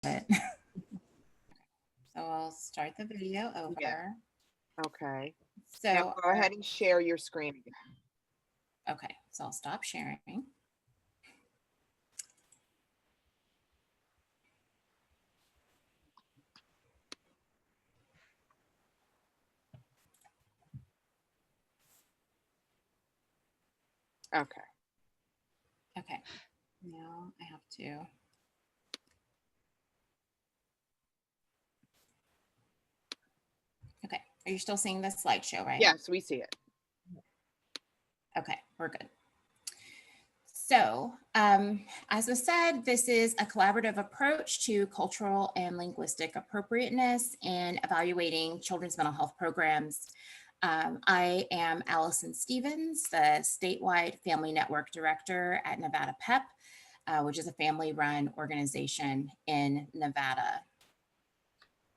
it. So I'll start the video over. Yeah. Okay. So now go ahead and share your screen again. Okay, so I'll stop sharing. Okay. Okay, now I have to. Okay, are you still seeing this slideshow, right? Yes, we see it. Okay, we're good. So, as was said, this is a collaborative approach to cultural and linguistic appropriateness in evaluating children's mental health programs. I am Allison Stevens, the statewide Family Network Director at Nevada PEP, which is a family-run organization in Nevada.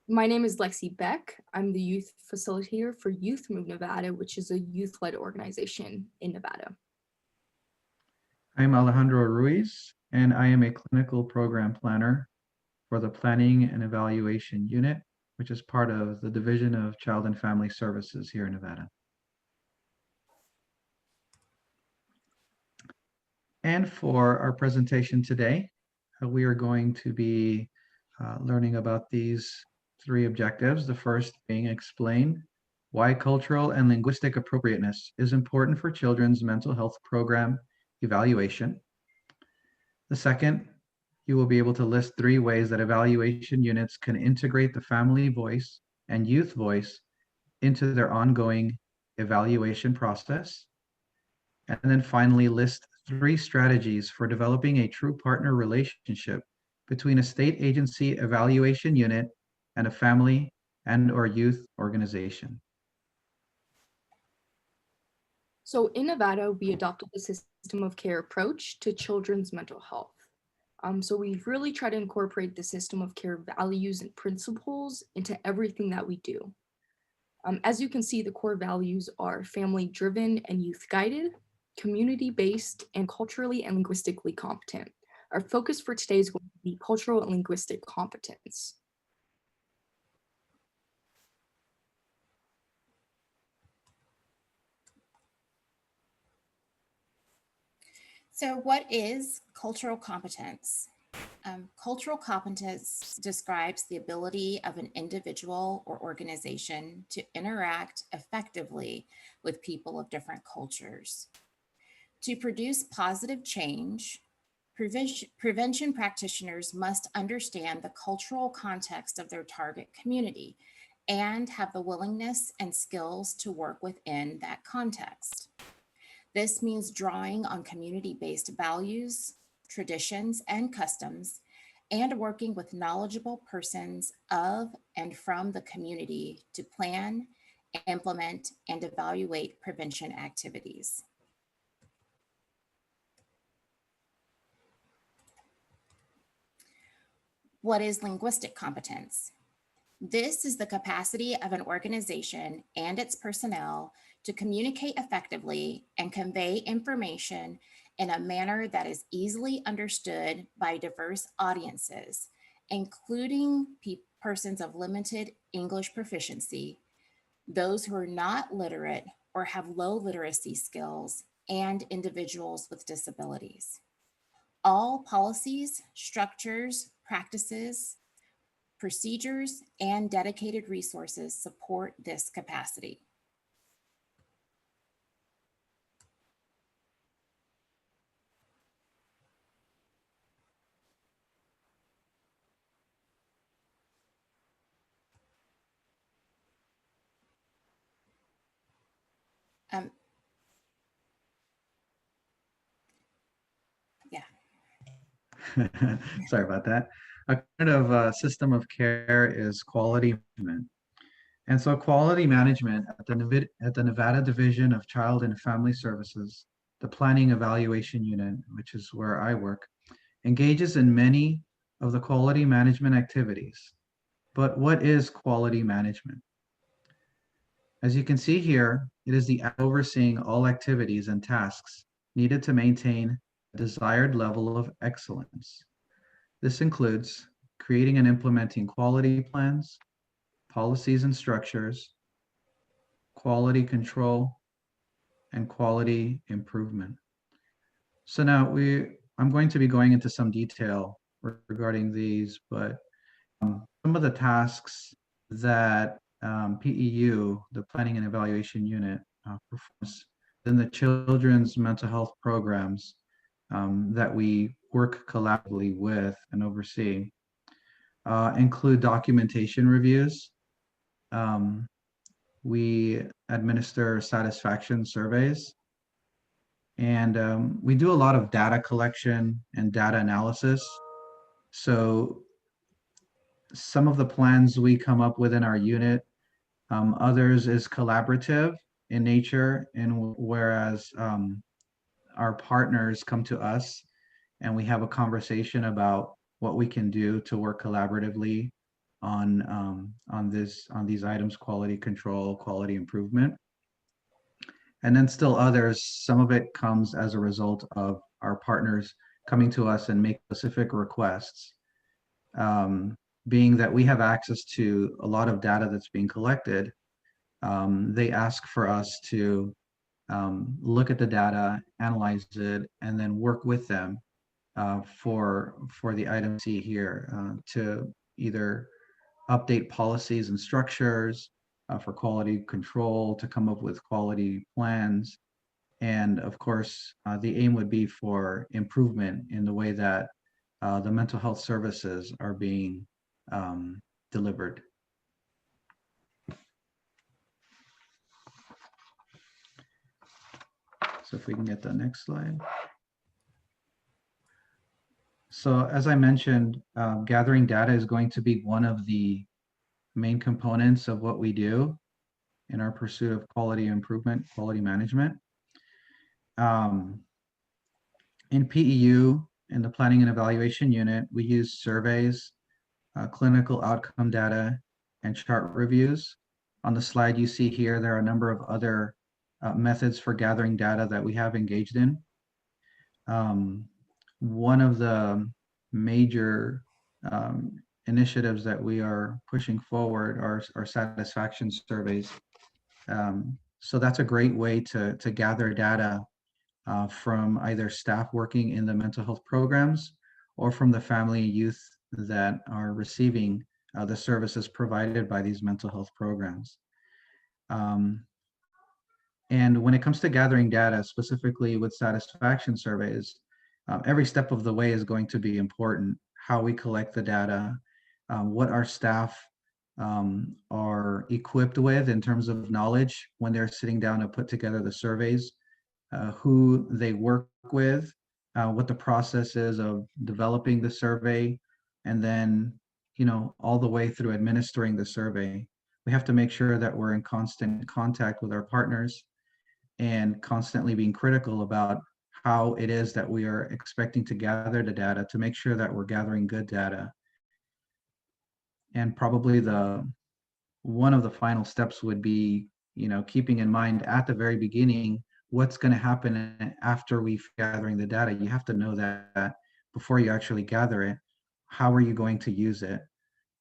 My name is Lexie Beck. I'm the youth facilitator for Youth Move Nevada, which is a youth-led organization in Nevada. I'm Alejandro Ruiz, and I am a clinical program planner for the Planning and Evaluation Unit, which is part of the Division of Child and Family Services here in Nevada. And for our presentation today, we are going to be learning about these 3 objectives. The first being explain why cultural and linguistic appropriateness is important for children's mental health program evaluation. The second, you will be able to list 3 ways that evaluation units can integrate the family voice and youth voice into their ongoing evaluation process. And then finally, list 3 strategies for developing a true partner relationship between a state agency evaluation unit and a family and/or youth organization. So in Nevada, we adopted the system of care approach to children's mental health. So we've really tried to incorporate the system of care values and principles into everything that we do. As you can see, the core values are family-driven and youth-guided, community-based, and culturally and linguistically competent. Our focus for today is going to be cultural and linguistic competence. So what is cultural competence? Cultural competence describes the ability of an individual or organization to interact effectively with people of different cultures. To produce positive change, prevention practitioners must understand the cultural context of their target community and have the willingness and skills to work within that context. This means drawing on community-based values, traditions, and customs, and working with knowledgeable persons of and from the community to plan, implement, and evaluate prevention activities. What is linguistic competence? This is the capacity of an organization and its personnel to communicate effectively and convey information in a manner that is easily understood by diverse audiences, including persons of limited English proficiency, those who are not literate or have low literacy skills, and individuals with disabilities. All policies, structures, practices, procedures, and dedicated resources support this capacity. Sorry about that. A kind of system of care is quality management. And so quality management at the Nevada Division of Child and Family Services, the Planning Evaluation Unit, which is where I work, engages in many of the quality management activities. But what is quality management? As you can see here, it is the overseeing all activities and tasks needed to maintain a desired level of excellence. This includes creating and implementing quality plans, policies and structures, quality control, and quality improvement. So now I'm going to be going into some detail regarding these, but some of the tasks that PEU, the Planning and Evaluation Unit, performs in the children's mental health programs that we work collaboratively with and oversee include documentation reviews. We administer satisfaction surveys, and we do a lot of data collection and data analysis. So some of the plans we come up with in our unit, others is collaborative in nature, and whereas our partners come to us and we have a conversation about what we can do to work collaboratively on these items: quality control, quality improvement. And then still others, some of it comes as a result of our partners coming to us and make specific requests. Being that we have access to a lot of data that's being collected, they ask for us to look at the data, analyze it, and then work with them for the item C here to either update policies and structures for quality control, to come up with quality plans. And of course, the aim would be for improvement in the way that the mental health services are being delivered. So if we can get the next slide. So as I mentioned, gathering data is going to be one of the main components of what we do in our pursuit of quality improvement, quality management. In PEU, in the Planning and Evaluation Unit, we use surveys, clinical outcome data, and chart reviews. On the slide you see here, there are a number of other methods for gathering data that we have engaged in. One of the major initiatives that we are pushing forward are satisfaction surveys. So that's a great way to gather data from either staff working in the mental health programs or from the family and youth that are receiving the services provided by these mental health programs. And when it comes to gathering data, specifically with satisfaction surveys, every step of the way is going to be important. How we collect the data, what our staff are equipped with in terms of knowledge when they're sitting down to put together the surveys, who they work with, what the process is of developing the survey, and then, all the way through administering the survey. We have to make sure that we're in constant contact with our partners and constantly being critical about how it is that we are expecting to gather the data to make sure that we're gathering good data. And probably one of the final steps would be, keeping in mind at the very beginning, what's going to happen after we've gathering the data. You have to know that before you actually gather it. How are you going to use it?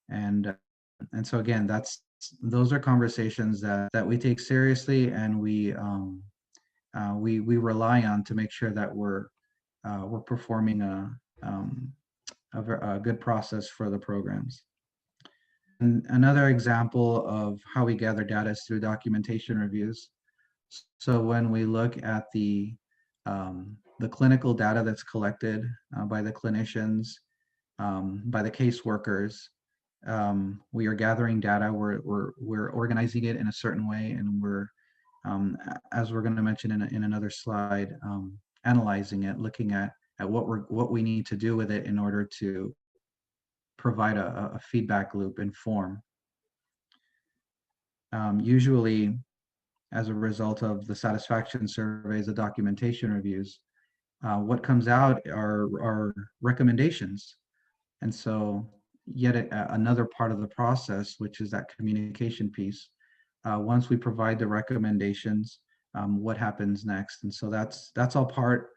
And so again, those are conversations that we take seriously, and we rely on to make sure that we're performing a good process for the programs. And another example of how we gather data is through documentation reviews. So when we look at the clinical data that's collected by the clinicians, by the caseworkers, we are gathering data. We're organizing it in a certain way, and we're, as we're going to mention in another slide, analyzing it, looking at what we need to do with it in order to provide a feedback loop and form. Usually, as a result of the satisfaction surveys, the documentation reviews, what comes out are recommendations. And so yet another part of the process, which is that communication piece. Once we provide the recommendations, what happens next? And so that's all part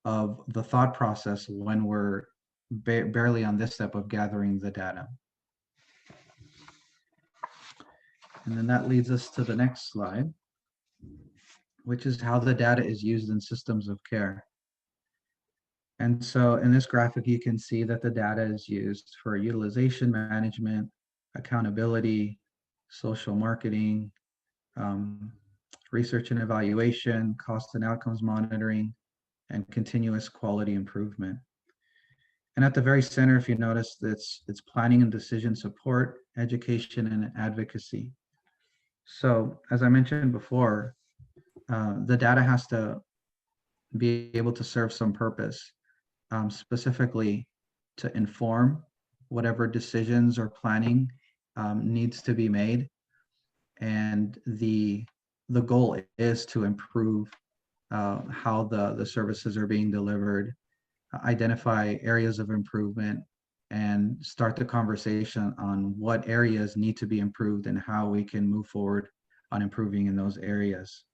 of the thought process when we're barely on this step of gathering the data. And then that leads us to the next slide, which is how the data is used in systems of care. And so in this graphic, you can see that the data is used for utilization management, accountability, social marketing, research and evaluation, cost and outcomes monitoring, and continuous quality improvement. And at the very center, if you notice, it's planning and decision support, education, and advocacy. So as I mentioned before, the data has to be able to serve some purpose, specifically to inform whatever decisions or planning needs to be made. And the goal is to improve how the services are being delivered, identify areas of improvement, and start the conversation on what areas need to be improved and how we can move forward on improving in those areas.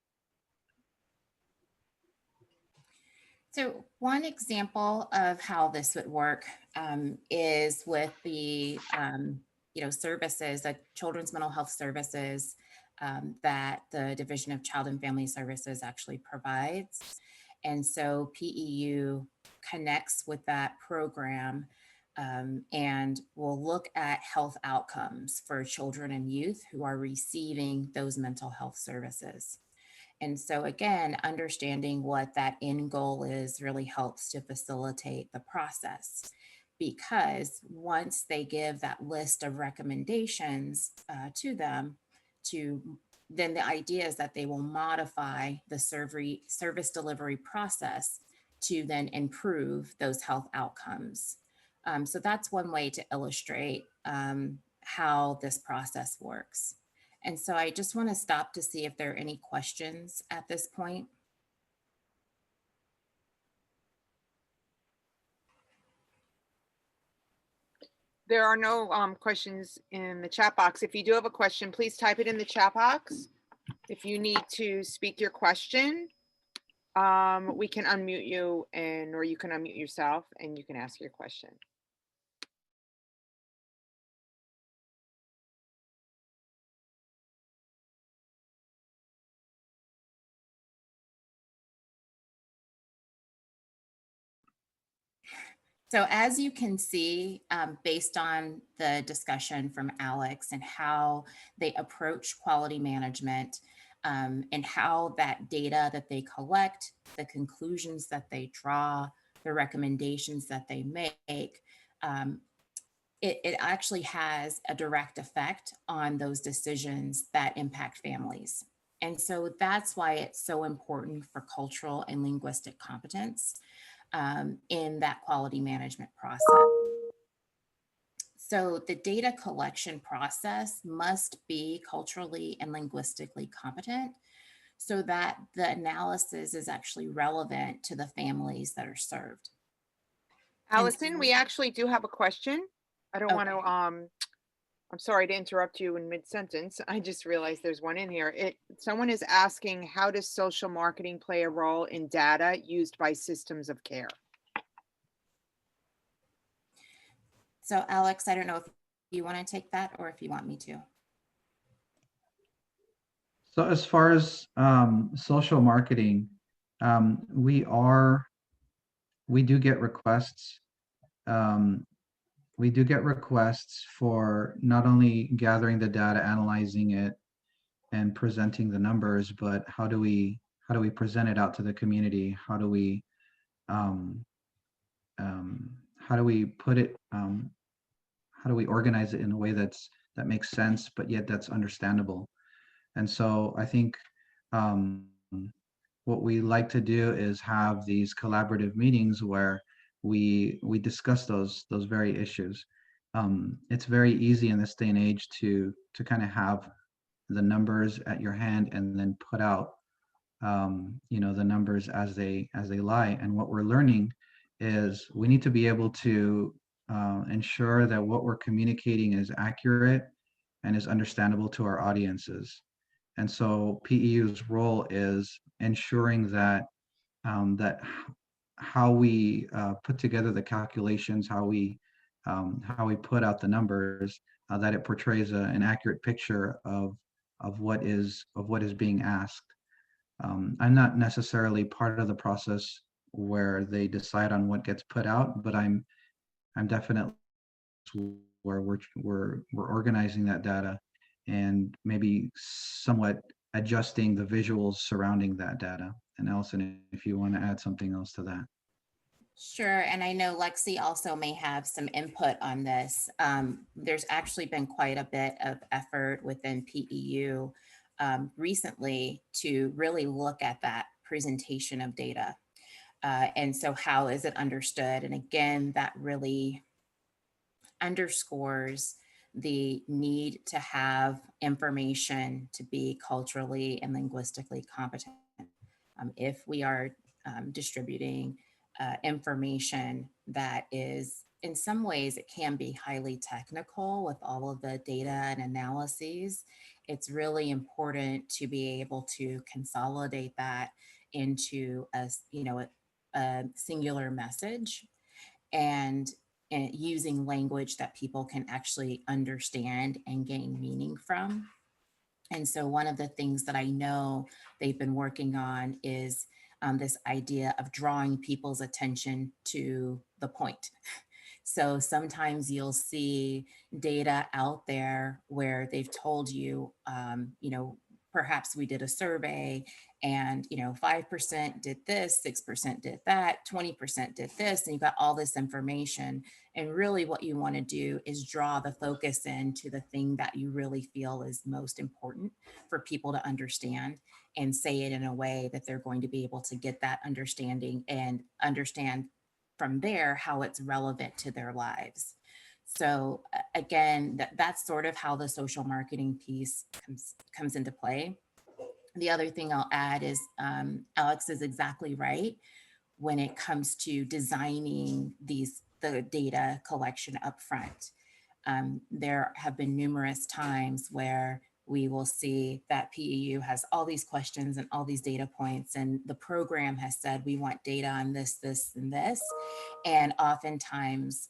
So one example of how this would work is with the services, like children's mental health services that the Division of Child and Family Services actually provides. And so PEU connects with that program and will look at health outcomes for children and youth who are receiving those mental health services. And so again, understanding what that end goal is really helps to facilitate the process, because once they give that list of recommendations to them, then the idea is that they will modify the service delivery process to then improve those health outcomes. So that's one way to illustrate how this process works. And so I just want to stop to see if there are any questions at this point. There are no questions in the chat box. If you do have a question, please type it in the chat box. If you need to speak your question, we can unmute you, or you can unmute yourself and you can ask your question. So as you can see, based on the discussion from Alex and how they approach quality management and how that data that they collect, the conclusions that they draw, the recommendations that they make, it actually has a direct effect on those decisions that impact families. And so that's why it's so important for cultural and linguistic competence in that quality management process. So the data collection process must be culturally and linguistically competent so that the analysis is actually relevant to the families that are served. Allison, we actually do have a question. I don't want to, I'm sorry to interrupt you in mid-sentence. I just realized there's one in here. Someone is asking, how does social marketing play a role in data used by systems of care? So Alex, I don't know if you want to take that or if you want me to. So as far as social marketing, we do get requests. We do get requests for not only gathering the data, analyzing it, and presenting the numbers, but how do we present it out to the community? How do we put it? How do we organize it in a way that makes sense, but yet that's understandable? And so I think what we like to do is have these collaborative meetings where we discuss those very issues. It's very easy in this day and age to kind of have the numbers at your hand and then put out the numbers as they lie. And what we're learning is we need to be able to ensure that what we're communicating is accurate and is understandable to our audiences. And so PEU's role is ensuring that how we put together the calculations, how we put out the numbers, that it portrays an accurate picture of what is being asked. I'm not necessarily part of the process where they decide on what gets put out, but I'm definitely where we're organizing that data and maybe somewhat adjusting the visuals surrounding that data. And Allison, if you want to add something else to that. Sure, and I know Lexie also may have some input on this. There's actually been quite a bit of effort within PEU recently to really look at that presentation of data. And so how is it understood? And again, that really underscores the need to have information to be culturally and linguistically competent. If we are distributing information that is, in some ways, it can be highly technical with all of the data and analyses, it's really important to be able to consolidate that into a singular message and using language that people can actually understand and gain meaning from. And so one of the things that I know they've been working on is this idea of drawing people's attention to the point. So sometimes you'll see data out there where they've told you, perhaps we did a survey and 5% did this, 6% did that, 20% did this, and you've got all this information. And really what you want to do is draw the focus into the thing that you really feel is most important for people to understand, and say it in a way that they're going to be able to get that understanding and understand from there how it's relevant to their lives. So again, that's sort of how the social marketing piece comes into play. The other thing I'll add is Alex is exactly right when it comes to designing the data collection up front. There have been numerous times where we will see that PEU has all these questions and all these data points, and the program has said, we want data on this, this, and this. And oftentimes,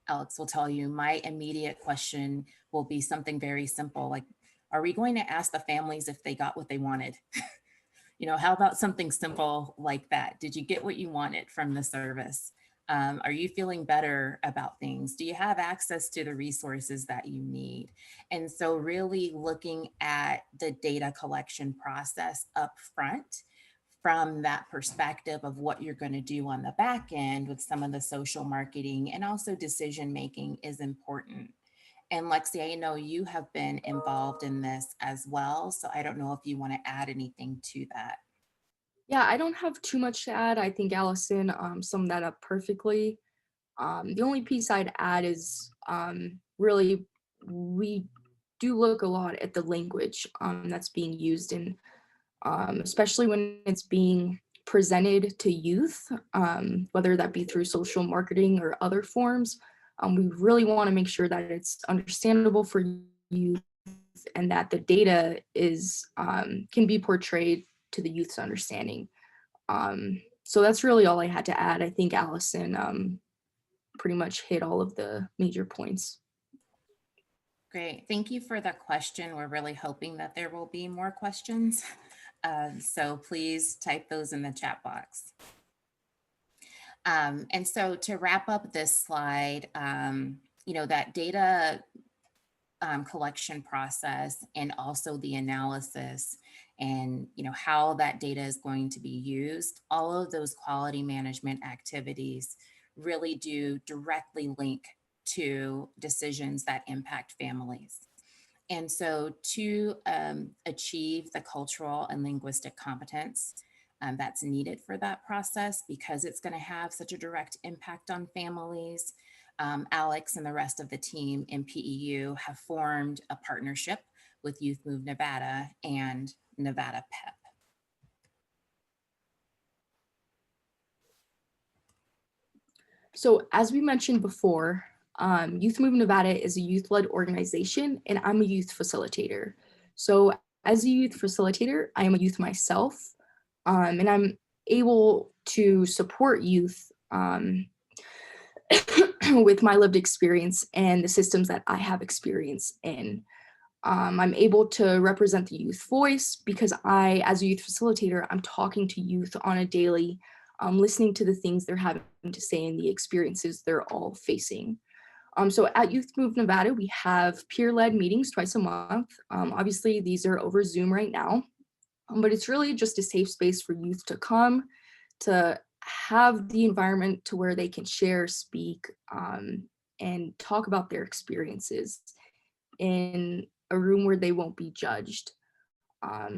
Alex will tell you, my immediate question will be something very simple, like, are we going to ask the families if they got what they wanted? How about something simple like that? Did you get what you wanted from the service? Are you feeling better about things? Do you have access to the resources that you need? And so really looking at the data collection process up front from that perspective of what you're going to do on the back end with some of the social marketing and also decision making is important. And Lexie, I know you have been involved in this as well, so I don't know if you want to add anything to that. Yeah, I don't have too much to add. I think Allison summed that up perfectly. The only piece I'd add is really we do look a lot at the language that's being used, and especially when it's being presented to youth, whether that be through social marketing or other forms. We really want to make sure that it's understandable for youth and that the data is can be portrayed to the youth's understanding. So that's really all I had to add. I think Allison pretty much hit all of the major points. Great, thank you for the question. We're really hoping that there will be more questions. So please type those in the chat box. And so to wrap up this slide, that data collection process and also the analysis and how that data is going to be used, all of those quality management activities really do directly link to decisions that impact families. And so to achieve the cultural and linguistic competence that's needed for that process, because it's going to have such a direct impact on families, Alex and the rest of the team in PEU have formed a partnership with Youth Move Nevada and Nevada PEP. So as we mentioned before, Youth Move Nevada is a youth-led organization, and I'm a youth facilitator. So as a youth facilitator, I am a youth myself, and I'm able to support youth with my lived experience and the systems that I have experience in. I'm able to represent the youth voice because I, as a youth facilitator, I'm talking to youth on a daily, listening to the things they're having to say and the experiences they're all facing. So at Youth Move Nevada, we have peer-led meetings twice a month. Obviously, these are over Zoom right now, but it's really just a safe space for youth to come, to have the environment to where they can share, speak, and talk about their experiences in a room where they won't be judged.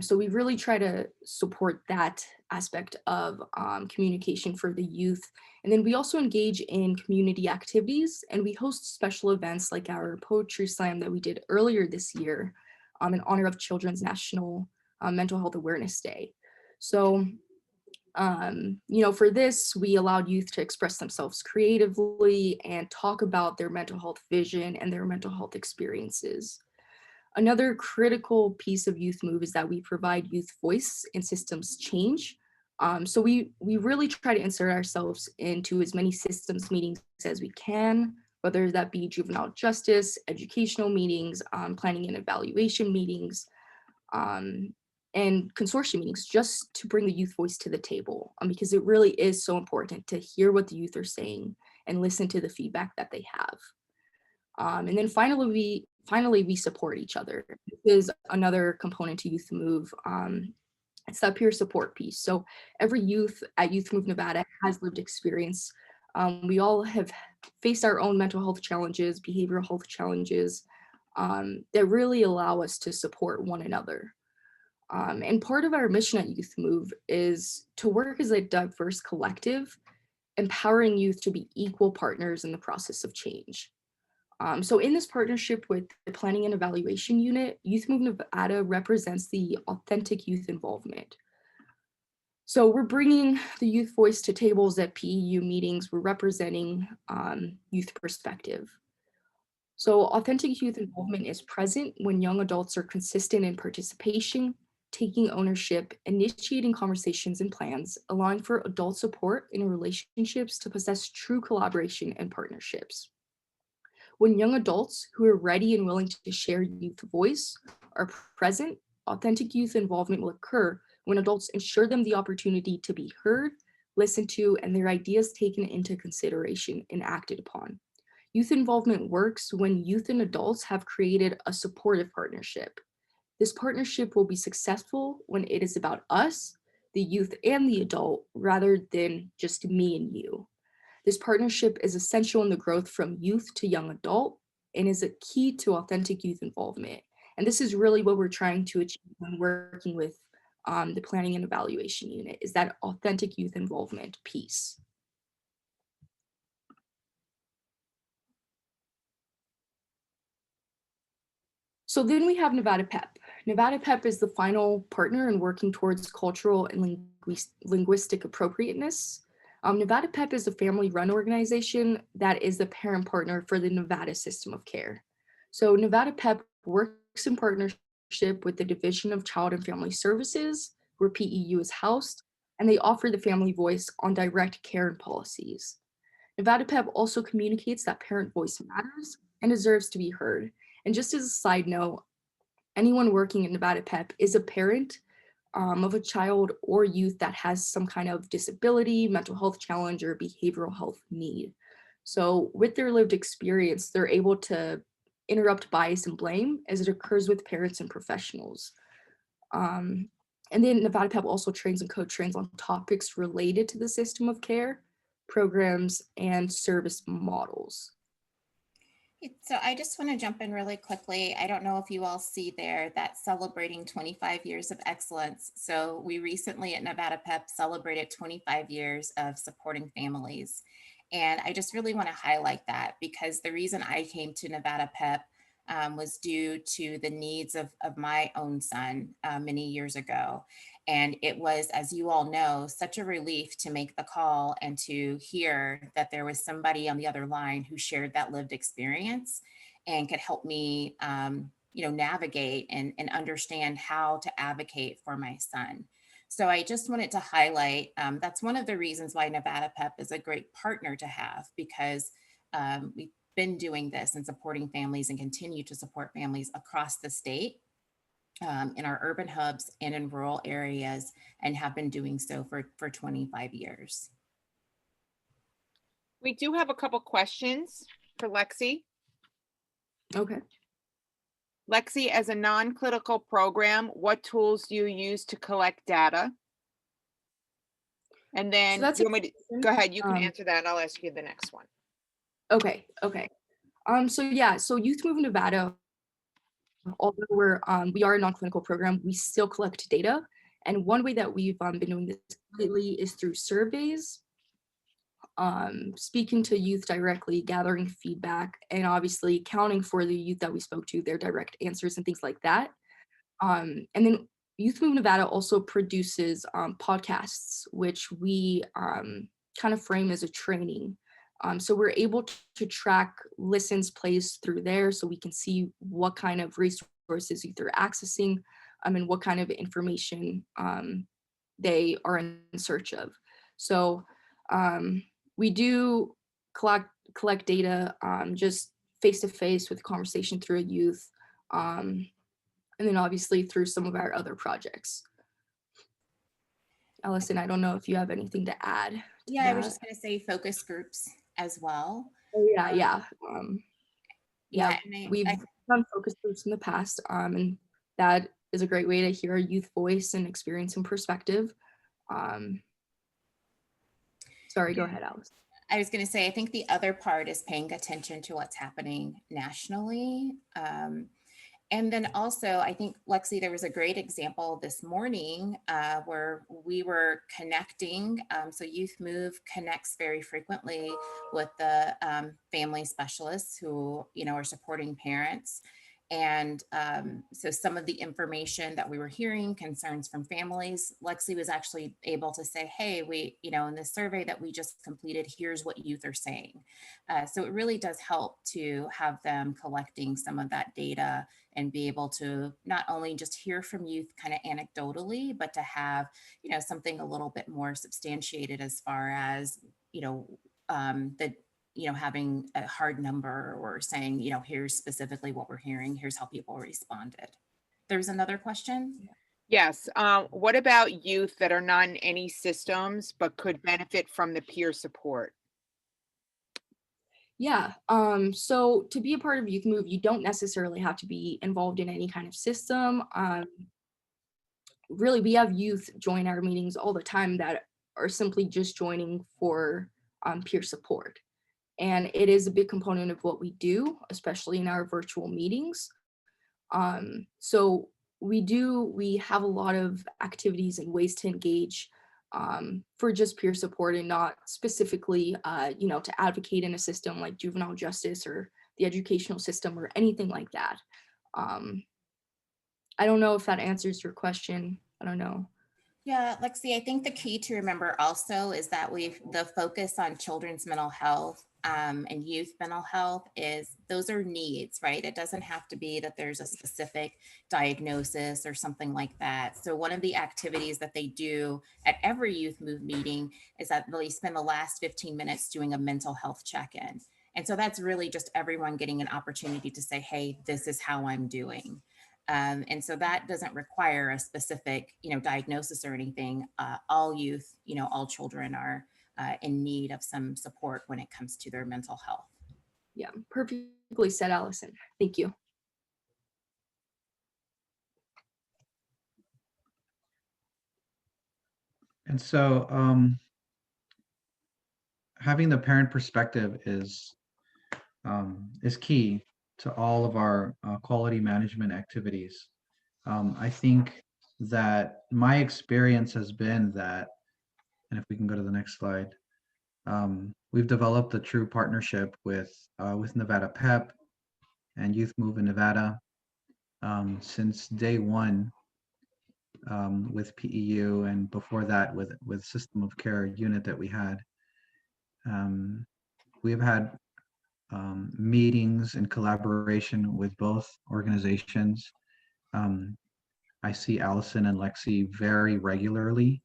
So we really try to support that aspect of communication for the youth. And then we also engage in community activities, and we host special events like our poetry slam that we did earlier this year in honor of Children's National Mental Health Awareness Day. So, for this, we allowed youth to express themselves creatively and talk about their mental health vision and their mental health experiences. Another critical piece of Youth Move is that we provide youth voice in systems change. So we really try to insert ourselves into as many systems meetings as we can, whether that be juvenile justice, educational meetings, planning and evaluation meetings, and consortium meetings, just to bring the youth voice to the table, because it really is so important to hear what the youth are saying and listen to the feedback that they have. And then finally, we support each other. This is another component to Youth Move. It's that peer support piece. So every youth at Youth Move Nevada has lived experience. We all have faced our own mental health challenges, behavioral health challenges that really allow us to support one another. And part of our mission at Youth Move is to work as a diverse collective, empowering youth to be equal partners in the process of change. So in this partnership with the Planning and Evaluation Unit, Youth Move Nevada represents the authentic youth involvement. So we're bringing the youth voice to tables at PEU meetings. We're representing youth perspective. So authentic youth involvement is present when young adults are consistent in participation, taking ownership, initiating conversations and plans, allowing for adult support in relationships to possess true collaboration and partnerships. When young adults who are ready and willing to share youth voice are present, authentic youth involvement will occur when adults ensure them the opportunity to be heard, listened to, and their ideas taken into consideration and acted upon. Youth involvement works when youth and adults have created a supportive partnership. This partnership will be successful when it is about us, the youth and the adult, rather than just me and you. This partnership is essential in the growth from youth to young adult and is a key to authentic youth involvement. And this is really what we're trying to achieve when working with the Planning and Evaluation Unit, is that authentic youth involvement piece. So then we have Nevada PEP. Nevada PEP is the final partner in working towards cultural and linguistic appropriateness. Nevada PEP is a family-run organization that is the parent partner for the Nevada system of care. So Nevada PEP works in partnership with the Division of Child and Family Services, where PEU is housed, and they offer the family voice on direct care and policies. Nevada PEP also communicates that parent voice matters and deserves to be heard. And just as a side note, anyone working in Nevada PEP is a parent of a child or youth that has some kind of disability, mental health challenge, or behavioral health need. So with their lived experience, they're able to interrupt bias and blame as it occurs with parents and professionals. And then Nevada PEP also trains and co-trains on topics related to the system of care, programs, and service models. So I just want to jump in really quickly. I don't know if you all see there that celebrating 25 years of excellence. So we recently at Nevada PEP celebrated 25 years of supporting families. And I just really want to highlight that, because the reason I came to Nevada PEP was due to the needs of my own son many years ago. And it was, as you all know, such a relief to make the call and to hear that there was somebody on the other line who shared that lived experience and could help me, navigate and understand how to advocate for my son. So I just wanted to highlight, that's one of the reasons why Nevada PEP is a great partner to have, because we've been doing this and supporting families and continue to support families across the state, in our urban hubs and in rural areas, and have been doing so for 25 years. We do have a couple questions for Lexie. Okay. Lexie, as a non-clinical program, what tools do you use to collect data? And then So that's you a want me to, question. go ahead, you can Um, answer that, and I'll ask you the next one. Okay. So yeah, so Youth Move Nevada, although we are a non-clinical program, we still collect data. And one way that we've been doing this lately is through surveys, speaking to youth directly, gathering feedback, and obviously counting for the youth that we spoke to, their direct answers and things like that. And then Youth Move Nevada also produces podcasts, which we kind of frame as a training. So we're able to track listens, plays through there, so we can see what kind of resources youth are accessing, and what kind of information they are in search of. So we do collect data just face to face with conversation through a youth, and then obviously through some of our other projects. Allison, I don't know if you have anything to add to Yeah, I was that. just going to say focus groups as well. Oh, yeah. Yeah, and We've done focus groups in the past, and that is a great way to hear a youth voice and experience and perspective. Sorry, go ahead, Alice. I was going to say, I think the other part is paying attention to what's happening nationally. And then also, I think, Lexie, there was a great example this morning where we were connecting. So Youth Move connects very frequently with the family specialists who, are supporting parents. And so some of the information that we were hearing, concerns from families, Lexie was actually able to say, hey, we, in this survey that we just completed, here's what youth are saying. So it really does help to have them collecting some of that data and be able to not only just hear from youth kind of anecdotally, but to have, something a little bit more substantiated as far as, having a hard number or saying, here's specifically what we're hearing, here's how people responded. There's another question. Yes. What about youth that are not in any systems but could benefit from the peer support? Yeah. So to be a part of Youth Move, you don't necessarily have to be involved in any kind of system. Really, we have youth join our meetings all the time that are simply just joining for peer support. And it is a big component of what we do, especially in our virtual meetings. So we have a lot of activities and ways to engage for just peer support, and not specifically, to advocate in a system like juvenile justice or the educational system or anything like that. I don't know if that answers your question. I don't know. Yeah, Lexie, I think the key to remember also is that the focus on children's mental health and youth mental health is those are needs, right? It doesn't have to be that there's a specific diagnosis or something like that. So one of the activities that they do at every Youth Move meeting is that they spend the last 15 minutes doing a mental health check-in. And so that's really just everyone getting an opportunity to say, hey, this is how I'm doing. And so that doesn't require a specific, diagnosis or anything. All youth, all children are in need of some support when it comes to their mental health. Yeah, perfectly said, Allison. Thank you. And so having the parent perspective is key to all of our quality management activities. I think that my experience has been that, and if we can go to the next slide, we've developed a true partnership with Nevada PEP and Youth Move in Nevada since day one, with PEU, and before that with system of care unit that we had. We've had meetings in collaboration with both organizations. I see Allison and Lexie very regularly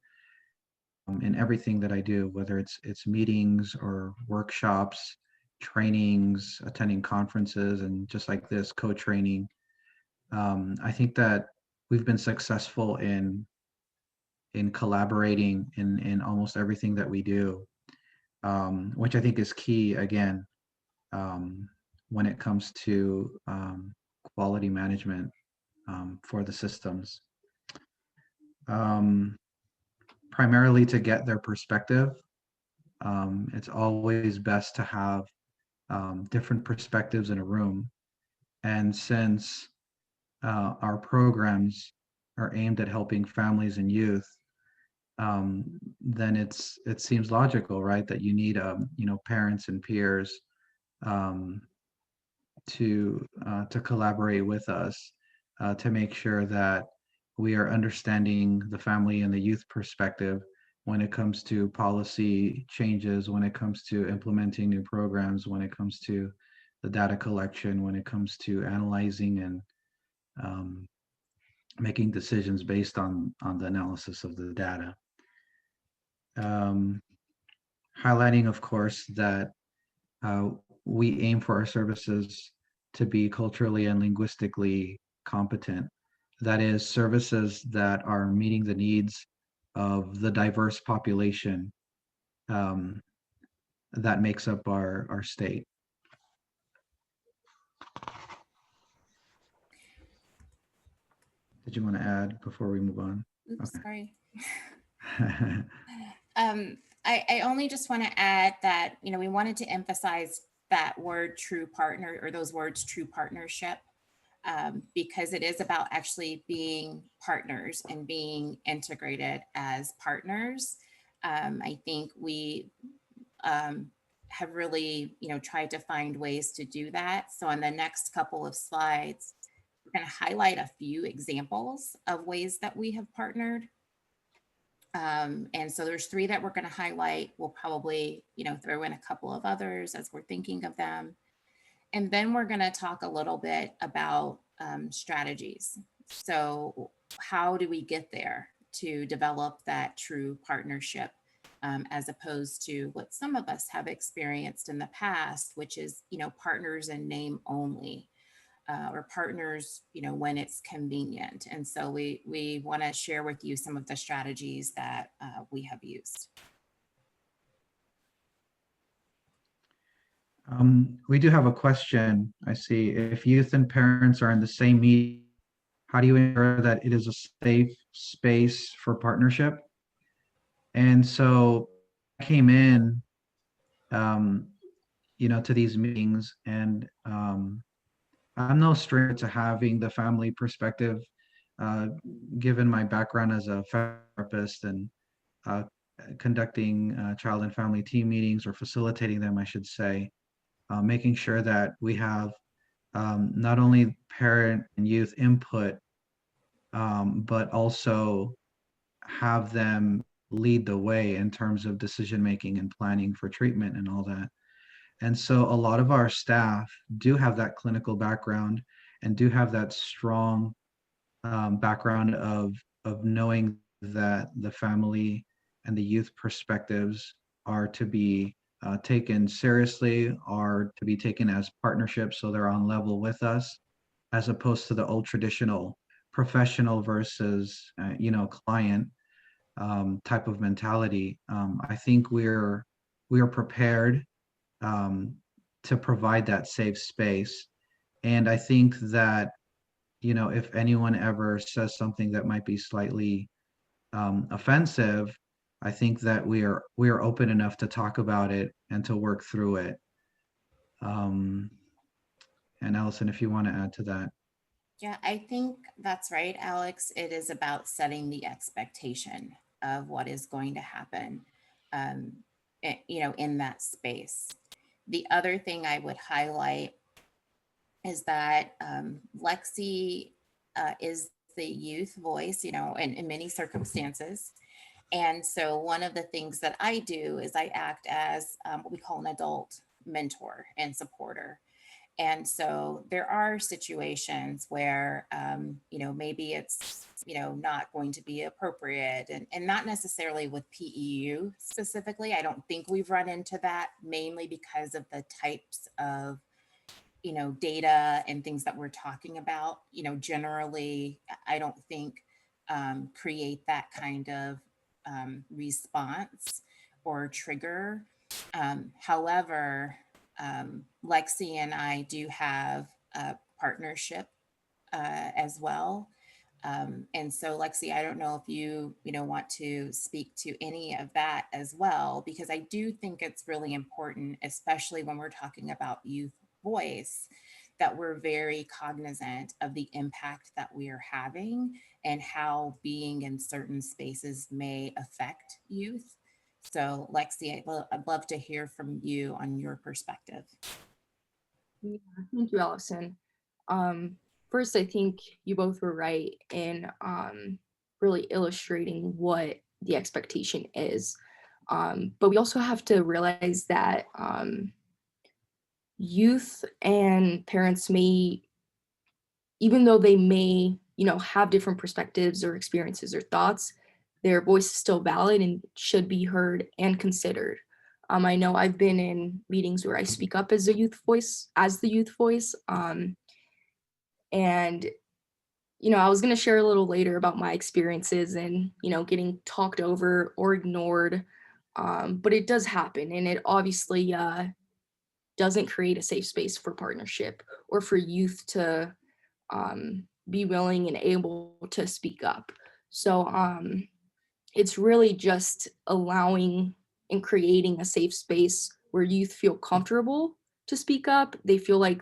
in everything that I do, whether it's meetings or workshops, trainings, attending conferences, and just like this, co-training. I think that we've been successful in collaborating in almost everything that we do, which I think is key again when it comes to quality management for the systems. Primarily to get their perspective. It's always best to have different perspectives in a room. And since our programs are aimed at helping families and youth, then it seems logical, right, that you need parents and peers um, to collaborate with us to make sure that we are understanding the family and the youth perspective when it comes to policy changes, when it comes to implementing new programs, when it comes to the data collection, when it comes to analyzing and making decisions based on the analysis of the data. Highlighting, of course, that we aim for our services to be culturally and linguistically competent. That is, services that are meeting the needs of the diverse population that makes up our state. Did you want to add before we move on? Oops, Okay. sorry. I only just want to add that, we wanted to emphasize that word true partner, or those words true partnership, because it is about actually being partners and being integrated as partners. I think we have really, tried to find ways to do that. So on the next couple of slides, we're going to highlight a few examples of ways that we have partnered. And so there's 3 that we're going to highlight. We'll probably, throw in a couple of others as we're thinking of them. And then we're going to talk a little bit about strategies. So how do we get there to develop that true partnership, as opposed to what some of us have experienced in the past, which is, partners in name only. Or partners, when it's convenient. And so we want to share with you some of the strategies that we have used. We do have a question. I see. If youth and parents are in the same meeting, how do you ensure that it is a safe space for partnership? And so I came in, to these meetings, and I'm no stranger to having the family perspective, given my background as a therapist and conducting child and family team meetings, or facilitating them, I should say, making sure that we have not only parent and youth input, but also have them lead the way in terms of decision making and planning for treatment and all that. And so a lot of our staff do have that clinical background and do have that strong background of knowing that the family and the youth perspectives are to be taken seriously, are to be taken as partnerships, so they're on level with us, as opposed to the old traditional professional versus client type of mentality. I think we are prepared to provide that safe space. And I think that, if anyone ever says something that might be slightly offensive, I think that we are open enough to talk about it and to work through it. And Allison, if you want to add to that. Yeah, I think that's right, Alex. It is about setting the expectation of what is going to happen, in that space. The other thing I would highlight is that Lexie is the youth voice, in many circumstances. And so one of the things that I do is I act as what we call an adult mentor and supporter. And so there are situations where, maybe it's not going to be appropriate, and not necessarily with PEU specifically. I don't think we've run into that, mainly because of the types of data and things that we're talking about, generally, I don't think create that kind of response or trigger. However, Lexie and I do have a partnership as well. And so, Lexie, I don't know if you want to speak to any of that as well, because I do think it's really important, especially when we're talking about youth voice, that we're very cognizant of the impact that we are having and how being in certain spaces may affect youth. So, Lexie, I'd love to hear from you on your perspective. Yeah, thank you, Allison. First, I think you both were right in really illustrating what the expectation is. But we also have to realize that youth and parents may, even though they may, have different perspectives or experiences or thoughts, their voice is still valid and should be heard and considered. I know I've been in meetings where I speak up as the youth voice, and I was going to share a little later about my experiences and getting talked over or ignored, but it does happen, and it obviously doesn't create a safe space for partnership or for youth to be willing and able to speak up. So it's really just allowing and creating a safe space where youth feel comfortable to speak up. They feel like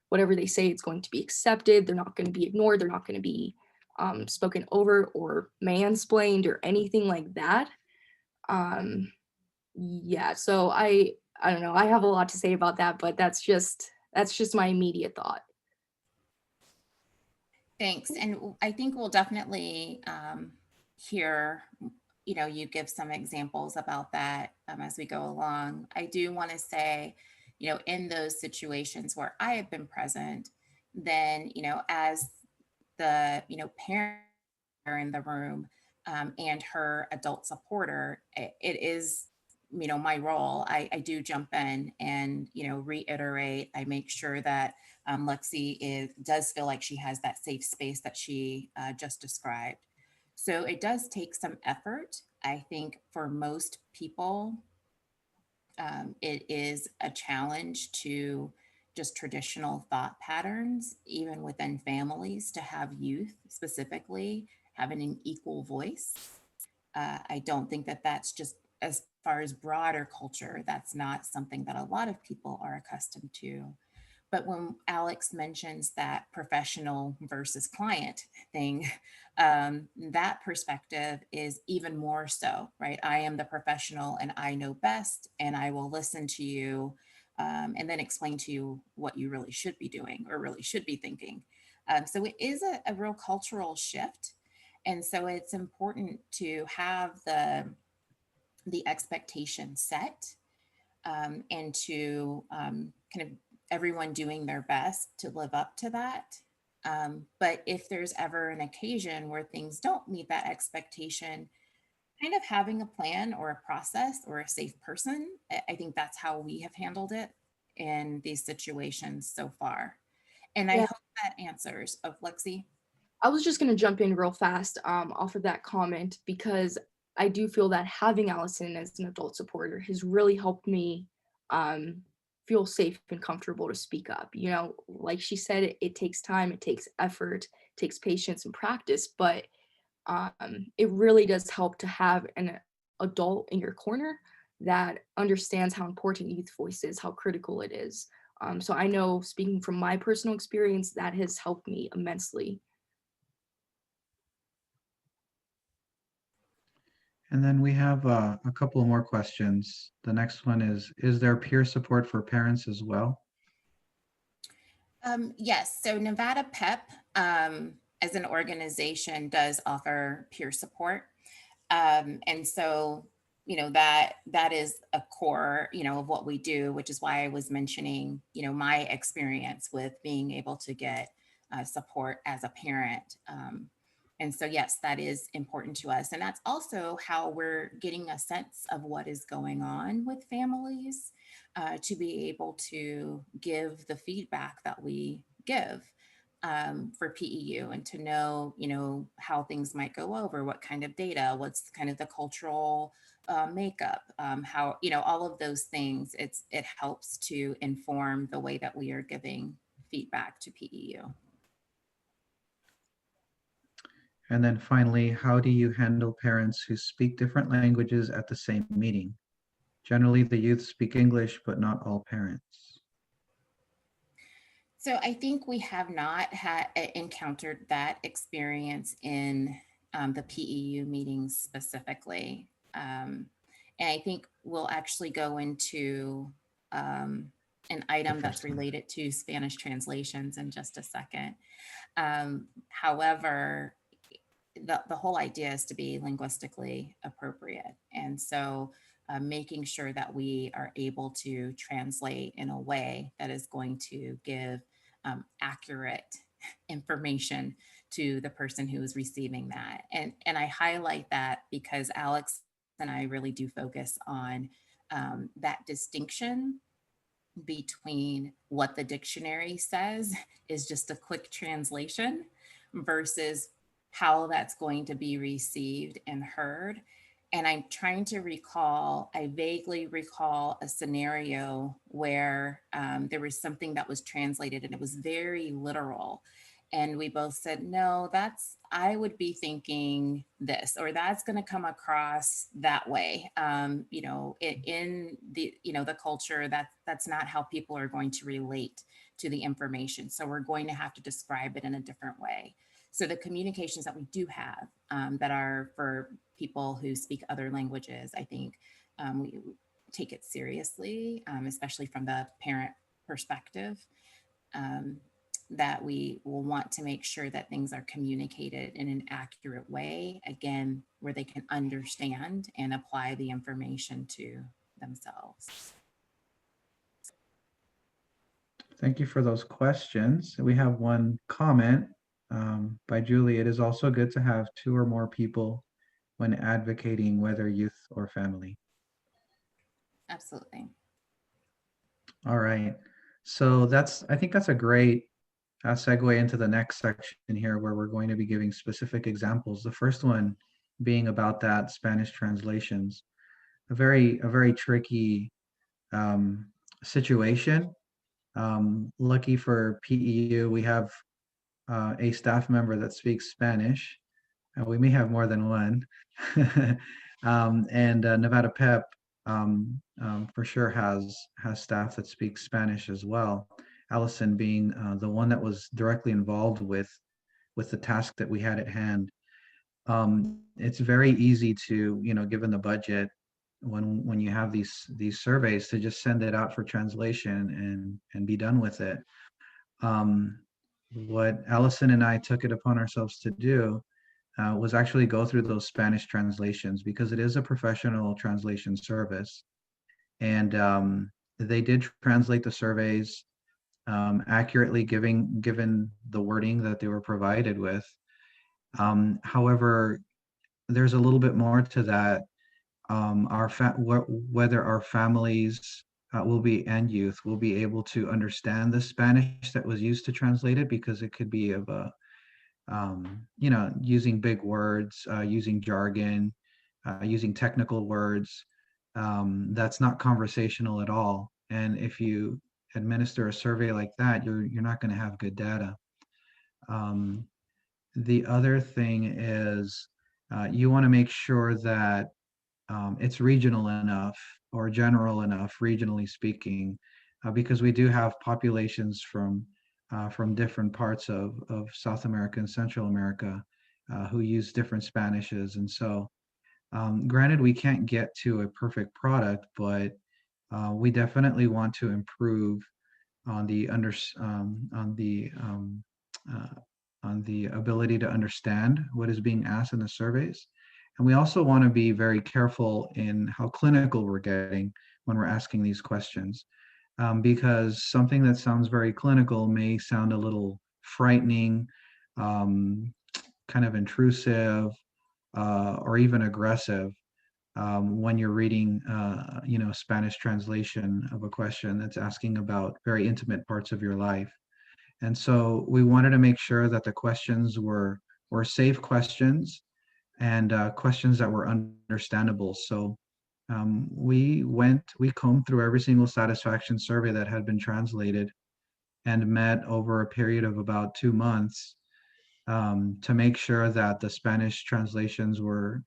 whatever they say, it's going to be accepted. They're not going to be ignored. They're not going to be spoken over or mansplained or anything like that. Yeah, so I don't know. I have a lot to say about that, but that's just my immediate thought. Thanks. And I think we'll definitely hear, you give some examples about that as we go along. I do want to say, in those situations where I have been present, then, as the, parent in the room and her adult supporter, it is, my role. I do jump in and, reiterate. I make sure that Lexie does feel like she has that safe space that she just described. So it does take some effort. I think for most people, it is a challenge to just traditional thought patterns, even within families, to have youth specifically having an equal voice. I don't think that that's just, as far as broader culture, that's not something that a lot of people are accustomed to. But when Alex mentions that professional versus client thing, that perspective is even more so, right? I am the professional and I know best, and I will listen to you and then explain to you what you really should be doing or really should be thinking. So it is a real cultural shift. And so it's important to have the expectation set and to kind of everyone doing their best to live up to that. But if there's ever an occasion where things don't meet that expectation, kind of having a plan or a process or a safe person, I think that's how we have handled it in these situations so far. And I Yeah. hope that answers. Oh, Lexie. I was just going to jump in real fast off of that comment, because I do feel that having Allison as an adult supporter has really helped me feel safe and comfortable to speak up. Like she said, it takes time, it takes effort, it takes patience and practice, but it really does help to have an adult in your corner that understands how important youth voice is, how critical it is. So I know, speaking from my personal experience, that has helped me immensely. And then we have a couple more questions. The next one is there peer support for parents as well? Yes, so Nevada PEP as an organization does offer peer support. And so, that is a core, of what we do, which is why I was mentioning, my experience with being able to get support as a parent. And so, yes, that is important to us. And that's also how we're getting a sense of what is going on with families, to be able to give the feedback that we give, for PEU, and to know, how things might go over, what kind of data, what's kind of the cultural makeup, how, all of those things. It helps to inform the way that we are giving feedback to PEU. And then finally, how do you handle parents who speak different languages at the same meeting? Generally, the youth speak English, but not all parents. So I think we have not encountered that experience in the PEU meetings specifically. And I think we'll actually go into an item that's related to Spanish translations in just a second. However, the whole idea is to be linguistically appropriate. And so making sure that we are able to translate in a way that is going to give accurate information to the person who is receiving that. And I highlight that because Alex and I really do focus on that distinction between what the dictionary says is just a quick translation versus how that's going to be received and heard. And I'm trying to recall, I vaguely recall a scenario where there was something that was translated and it was very literal. And we both said, no, I would be thinking this, or that's going to come across that way. In the, the culture, that's not how people are going to relate to the information. So we're going to have to describe it in a different way. So the communications that we do have that are for people who speak other languages, I think we take it seriously, especially from the parent perspective, that we will want to make sure that things are communicated in an accurate way, again, where they can understand and apply the information to themselves. Thank you for those questions. We have one comment by Julie. It is also good to have 2 or more people when advocating, whether youth or family. Absolutely. All right. So I think that's a great segue into the next section here, where we're going to be giving specific examples. The first one being about that Spanish translations, a very tricky situation. Lucky for PEU, we have a staff member that speaks Spanish. We may have more than one. And Nevada PEP for sure has staff that speaks Spanish as well. Allison being the one that was directly involved with the task that we had at hand. It's very easy to, given the budget, when you have these surveys, to just send it out for translation and be done with it. What Allison and I took it upon ourselves to do was actually go through those Spanish translations, because it is a professional translation service. And they did translate the surveys accurately, given the wording that they were provided with. However, there's a little bit more to that. Whether our families will be, and youth will be able to understand the Spanish that was used to translate it, because it could be of a using big words, using jargon, using technical words, that's not conversational at all. And if you administer a survey like that, you're not going to have good data. The other thing is you want to make sure that it's regional enough, or general enough, regionally speaking, because we do have populations from different parts of South America and Central America who use different Spanishes. And so granted, we can't get to a perfect product, but we definitely want to improve on the ability to understand what is being asked in the surveys. And we also want to be very careful in how clinical we're getting when we're asking these questions, because something that sounds very clinical may sound a little frightening, kind of intrusive or even aggressive when you're reading, Spanish translation of a question that's asking about very intimate parts of your life. And so we wanted to make sure that the questions were safe questions and questions that were understandable. So we combed through every single satisfaction survey that had been translated and met over a period of about 2 months to make sure that the Spanish translations were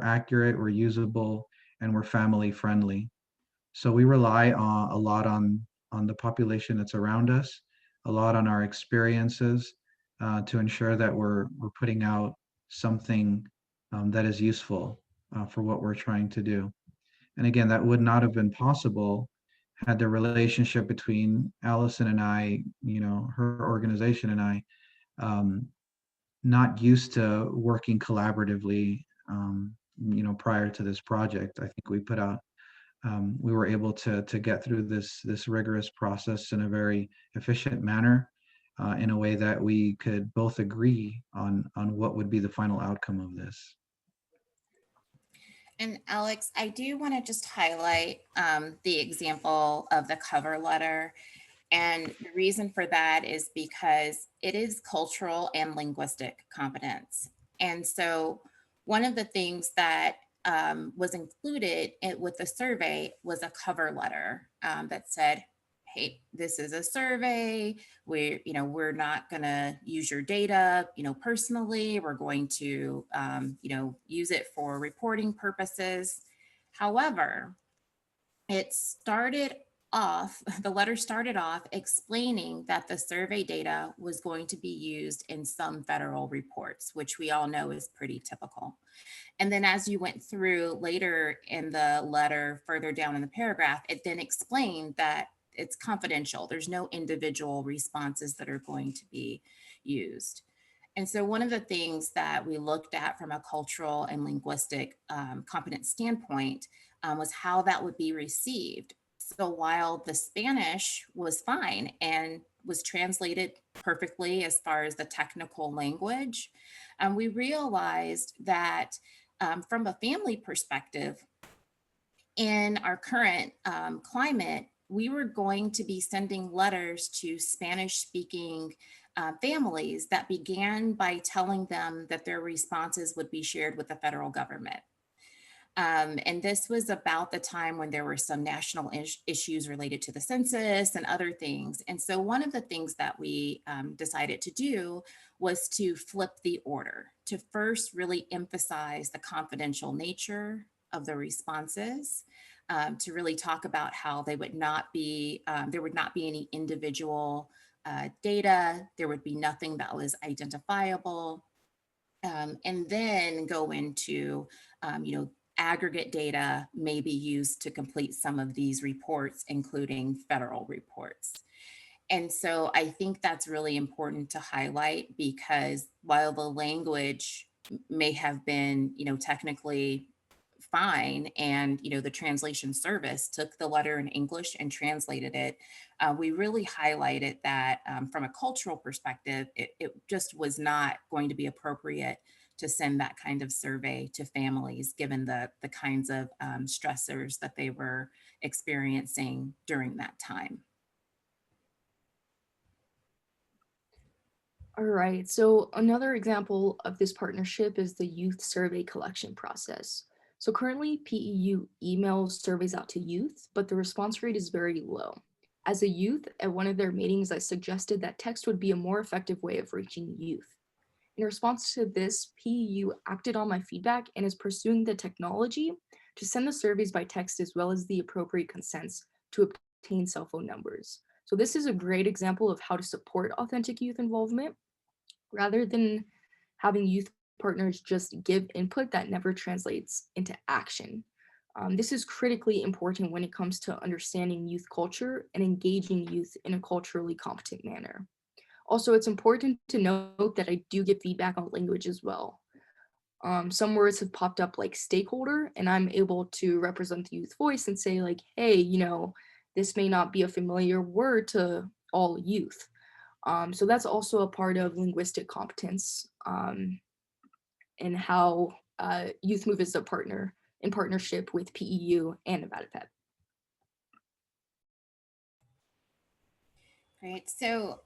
accurate, were usable, and were family friendly. So we rely a lot on the population that's around us, a lot on our experiences to ensure that we're putting out something that is useful for what we're trying to do. And again, that would not have been possible had the relationship between Allison and I, her organization and I, um, not used to working collaboratively, prior to this project. I think we were able to get through this rigorous process in a very efficient manner, in a way that we could both agree on what would be the final outcome of this. And Alex, I do want to just highlight the example of the cover letter. And the reason for that is because it is cultural and linguistic competence. And so one of the things that was included with the survey was a cover letter that said, hey, this is a survey. We're not going to use your data, personally. We're going to, use it for reporting purposes. However, the letter started off explaining that the survey data was going to be used in some federal reports, which we all know is pretty typical. And then as you went through later in the letter, further down in the paragraph, it then explained that it's confidential. There's no individual responses that are going to be used. And so one of the things that we looked at from a cultural and linguistic competence standpoint was how that would be received. So while the Spanish was fine and was translated perfectly as far as the technical language, we realized that from a family perspective, in our current climate, we were going to be sending letters to Spanish-speaking families that began by telling them that their responses would be shared with the federal government. And this was about the time when there were some national issues related to the census and other things. And so one of the things that we decided to do was to flip the order, to first really emphasize the confidential nature of the responses, to really talk about how they would not be, there would not be any individual data, there would be nothing that was identifiable, and then go into, aggregate data may be used to complete some of these reports, including federal reports. And so I think that's really important to highlight, because while the language may have been, technically fine, and the translation service took the letter in English and translated it, we really highlighted that from a cultural perspective, it just was not going to be appropriate to send that kind of survey to families, given the kinds of stressors that they were experiencing during that time. All right, so another example of this partnership is the youth survey collection process. So currently PEU emails surveys out to youth, but the response rate is very low. As a youth, at one of their meetings, I suggested that text would be a more effective way of reaching youth. In response to this, PEU acted on my feedback and is pursuing the technology to send the surveys by text, as well as the appropriate consents to obtain cell phone numbers. So this is a great example of how to support authentic youth involvement, rather than having youth partners just give input that never translates into action. This is critically important when it comes to understanding youth culture and engaging youth in a culturally competent manner. Also, it's important to note that I do get feedback on language as well. Some words have popped up like stakeholder, and I'm able to represent the youth voice and say like, hey, this may not be a familiar word to all youth. So that's also a part of linguistic competence, and how Youth Move is a partner in partnership with PEU and Nevada PEP. Great. So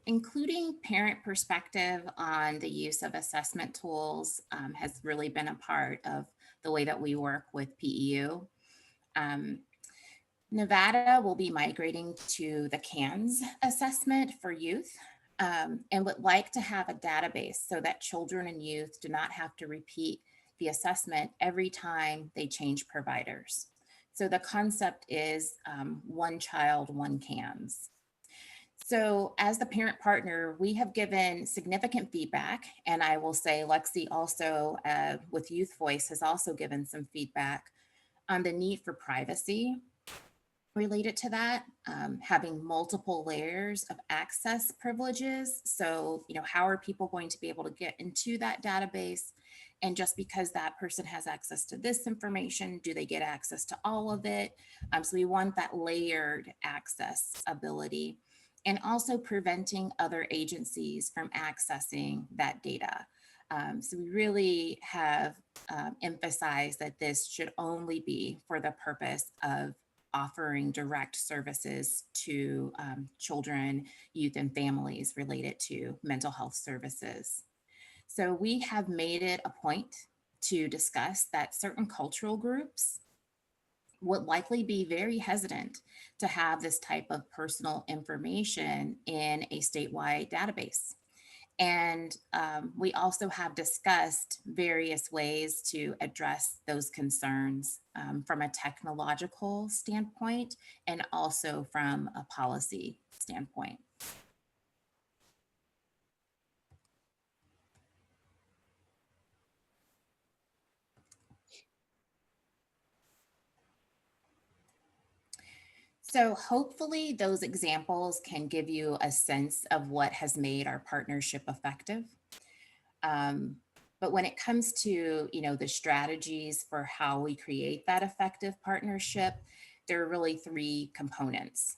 including parent perspective on the use of assessment tools has really been a part of the way that we work with PEU. Nevada will be migrating to the CANS assessment for youth and would like to have a database so that children and youth do not have to repeat the assessment every time they change providers. So the concept is one child, one CANS. So as the parent partner, we have given significant feedback, and I will say Lexie also with Youth Voice has also given some feedback on the need for privacy related to that, having multiple layers of access privileges. So, how are people going to be able to get into that database? And just because that person has access to this information, do they get access to all of it? So we want that layered access ability, and also preventing other agencies from accessing that data. So we really have emphasized that this should only be for the purpose of offering direct services to children, youth, and families related to mental health services. So we have made it a point to discuss that certain cultural groups would likely be very hesitant to have this type of personal information in a statewide database. And we also have discussed various ways to address those concerns from a technological standpoint and also from a policy standpoint. So hopefully those examples can give you a sense of what has made our partnership effective. But when it comes to, the strategies for how we create that effective partnership, there are really three components.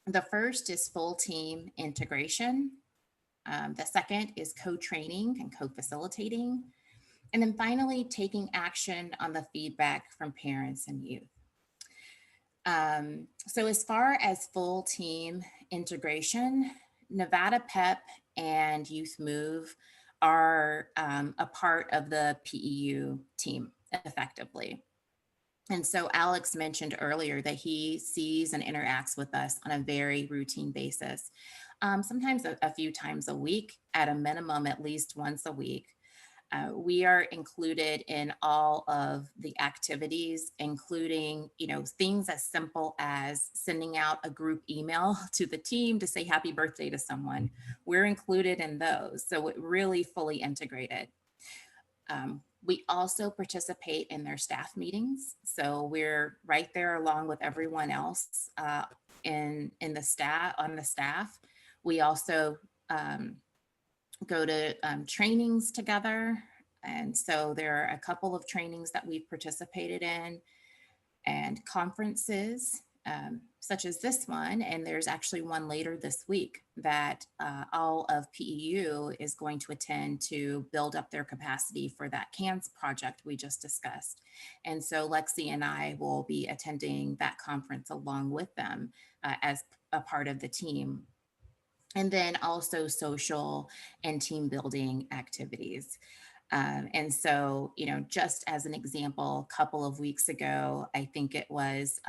The first is full team integration. The second is co-training and co-facilitating. And then finally, taking action on the feedback from parents and youth. So as far as full team integration, Nevada PEP and Youth Move are a part of the PEU team effectively. And so Alex mentioned earlier that he sees and interacts with us on a very routine basis, sometimes a few times a week, at a minimum, at least once a week. We are included in all of the activities, including, things as simple as sending out a group email to the team to say happy birthday to someone. We're included in those. So it really fully integrated. We also participate in their staff meetings. So we're right there along with everyone else in the staff. We also go to trainings together. And so there are a couple of trainings that we've participated in, and conferences such as this one. And there's actually one later this week that all of PEU is going to attend to build up their capacity for that CANS project we just discussed. And so Lexie and I will be attending that conference along with them as a part of the team. And then also social and team building activities. And so, just as an example, a couple of weeks ago, I think it was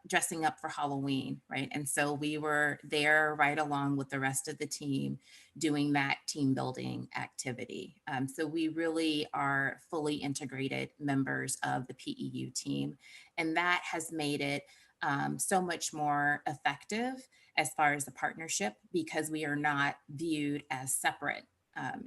dressing up for Halloween, right? And so we were there right along with the rest of the team doing that team building activity. So we really are fully integrated members of the PEU team. And that has made it so much more effective as far as the partnership, because we are not viewed as separate.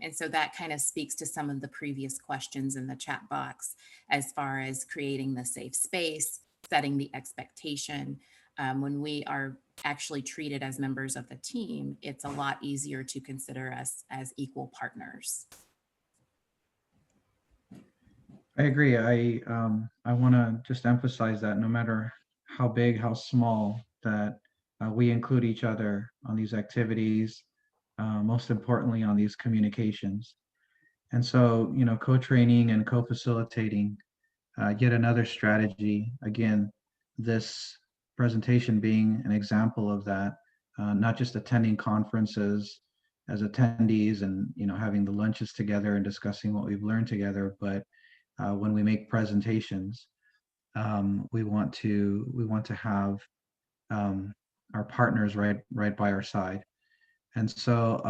And so that kind of speaks to some of the previous questions in the chat box as far as creating the safe space, setting the expectation. When we are actually treated as members of the team, it's a lot easier to consider us as equal partners. I agree. I want to just emphasize that no matter how big, how small, that we include each other on these activities, most importantly on these communications. And so, co-training and co-facilitating, yet another strategy. Again, this presentation being an example of that, not just attending conferences as attendees and having the lunches together and discussing what we've learned together, but when we make presentations, we want to have our partners right by our side. And so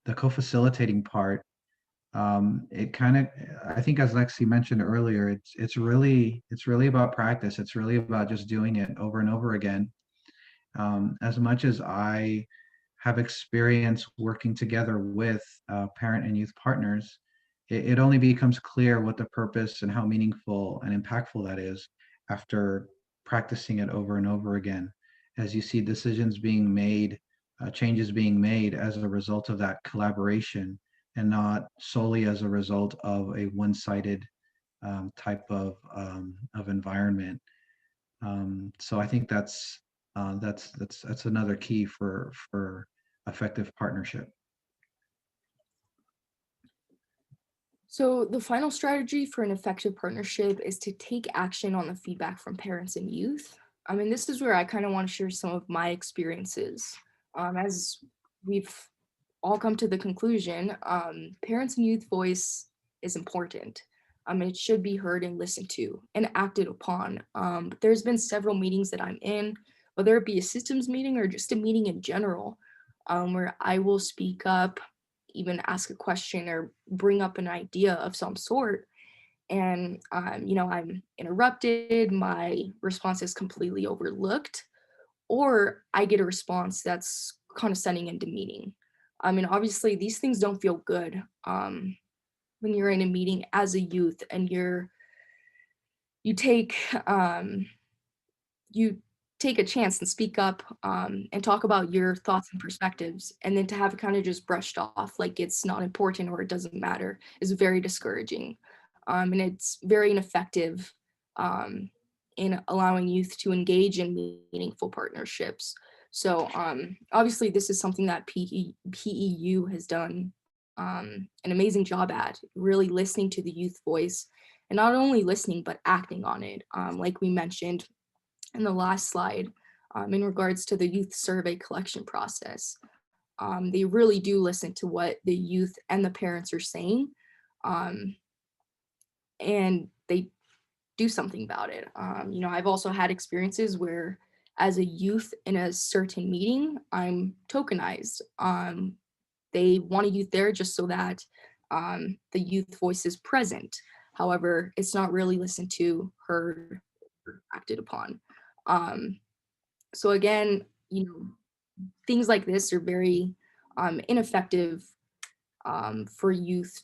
the co-facilitating part, it kind of, I think as Lexie mentioned earlier, it's really about practice. It's really about just doing it over and over again. As much as I have experience working together with parent and youth partners, it only becomes clear what the purpose and how meaningful and impactful that is after practicing it over and over again, as you see decisions being made, changes being made as a result of that collaboration and not solely as a result of a one-sided type of environment. So I think that's another key for effective partnership. So the final strategy for an effective partnership is to take action on the feedback from parents and youth. I mean, this is where I kind of want to share some of my experiences. As we've all come to the conclusion, parents and youth voice is important. It should be heard and listened to and acted upon. But there's been several meetings that I'm in, whether it be a systems meeting or just a meeting in general, where I will speak up, even ask a question or bring up an idea of some sort. And, I'm interrupted, my response is completely overlooked, or I get a response that's condescending and demeaning. I mean, obviously, these things don't feel good when you're in a meeting as a youth and you take a chance and speak up and talk about your thoughts and perspectives, and then to have it kind of just brushed off like it's not important or it doesn't matter is very discouraging. And it's very ineffective in allowing youth to engage in meaningful partnerships. So obviously this is something that PEU has done an amazing job at, really listening to the youth voice, and not only listening, but acting on it. Like we mentioned in the last slide, in regards to the youth survey collection process. They really do listen to what the youth and the parents are saying, and they do something about it. I've also had experiences where as a youth in a certain meeting, I'm tokenized. They want a youth there just so that the youth voice is present. However, it's not really listened to, heard, or acted upon. So again, things like this are very ineffective for youth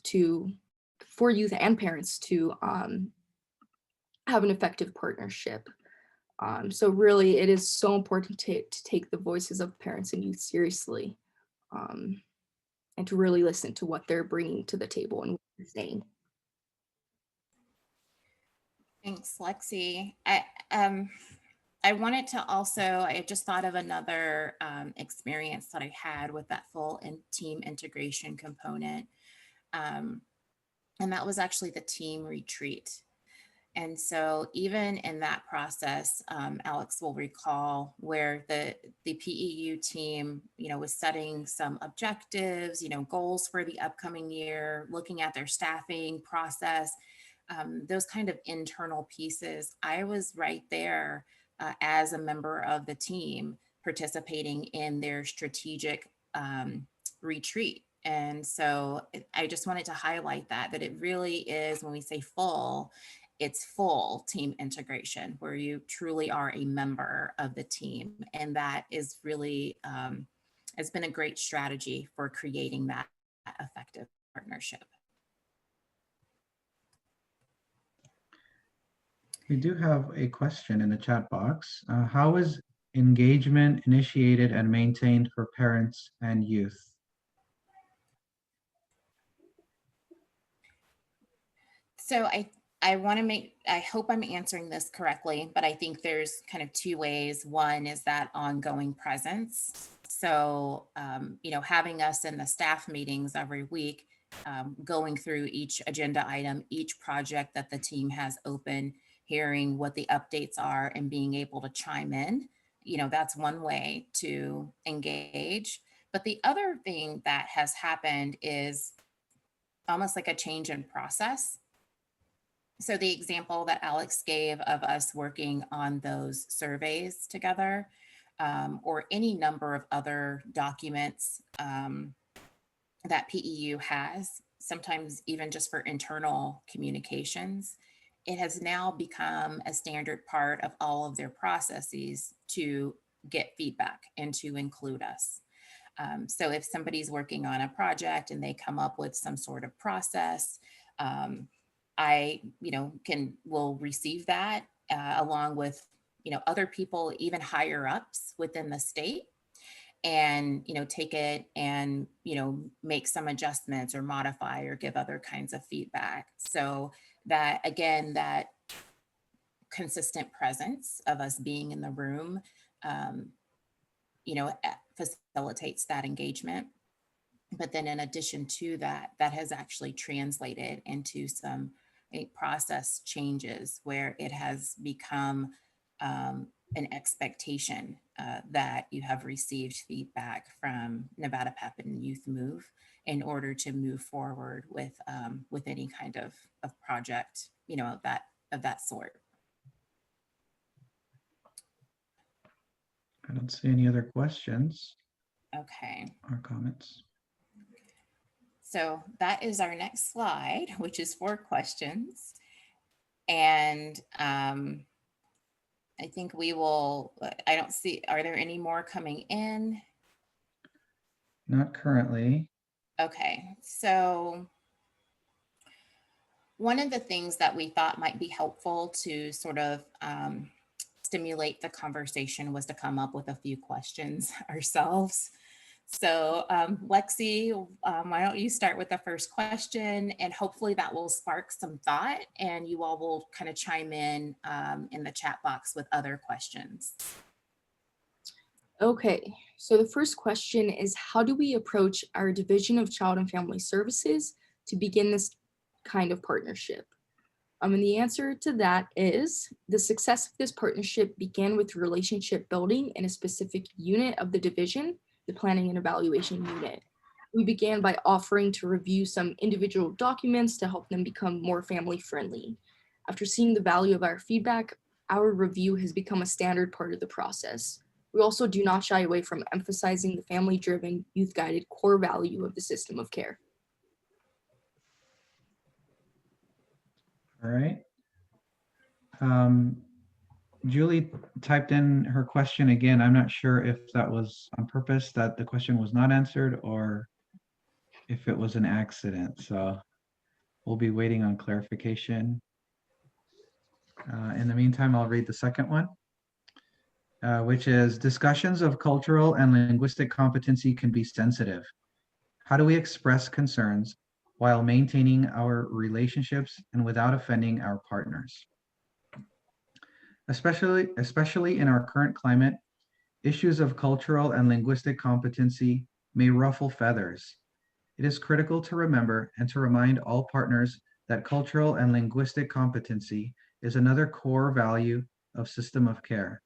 and parents to have an effective partnership. So really, it is so important to take the voices of parents and youth seriously, and to really listen to what they're bringing to the table and what they're saying. Thanks, Lexie. I wanted to also, I just thought of another experience that I had with that full team integration component. And that was actually the team retreat. And so even in that process, Alex will recall where the PEU team, was setting some objectives, goals for the upcoming year, looking at their staffing process, those kind of internal pieces. I was right there as a member of the team participating in their strategic retreat. And so I just wanted to highlight that it really is, when we say full, it's full team integration where you truly are a member of the team. And that is really, has been a great strategy for creating that effective partnership. We do have a question in the chat box. How is engagement initiated and maintained for parents and youth? So I want to I hope I'm answering this correctly, but I think there's kind of two ways. One is that ongoing presence. So, having us in the staff meetings every week, going through each agenda item, each project that the team has open, hearing what the updates are and being able to chime in, that's one way to engage. But the other thing that has happened is almost like a change in process. So the example that Alex gave of us working on those surveys together, or any number of other documents that PEU has, sometimes even just for internal communications, it has now become a standard part of all of their processes to get feedback and to include us. So if somebody's working on a project and they come up with some sort of process, I, will receive that along with, other people, even higher ups within the state, and, take it and, make some adjustments or modify or give other kinds of feedback. So that, again, that consistent presence of us being in the room, facilitates that engagement. But then in addition to that, that has actually translated into some process changes where it has become an expectation that you have received feedback from Nevada PEP and Youth Move in order to move forward with any kind of project, of that sort. I don't see any other questions Okay. or comments. So that is our next slide, which is 4 questions. And I think we will, I don't see, are there any more coming in? Not currently. Okay, so one of the things that we thought might be helpful to sort of stimulate the conversation was to come up with a few questions ourselves. So Lexie, why don't you start with the first question, and hopefully that will spark some thought and you all will kind of chime in the chat box with other questions. Okay, so the first question is, how do we approach our Division of Child and Family Services to begin this kind of partnership? And the answer to that is the success of this partnership began with relationship building in a specific unit of the division, the Planning and Evaluation Unit. We began by offering to review some individual documents to help them become more family friendly. After seeing the value of our feedback, our review has become a standard part of the process. We also do not shy away from emphasizing the family-driven, youth-guided core value of the system of care. All right. Julie typed in her question again. I'm not sure if that was on purpose, that the question was not answered, or if it was an accident. So we'll be waiting on clarification. In the meantime, I'll read the second one, which is discussions of cultural and linguistic competency can be sensitive. How do we express concerns while maintaining our relationships and without offending our partners? Especially in our current climate, issues of cultural and linguistic competency may ruffle feathers. It is critical to remember and to remind all partners that cultural and linguistic competency is another core value of system of care.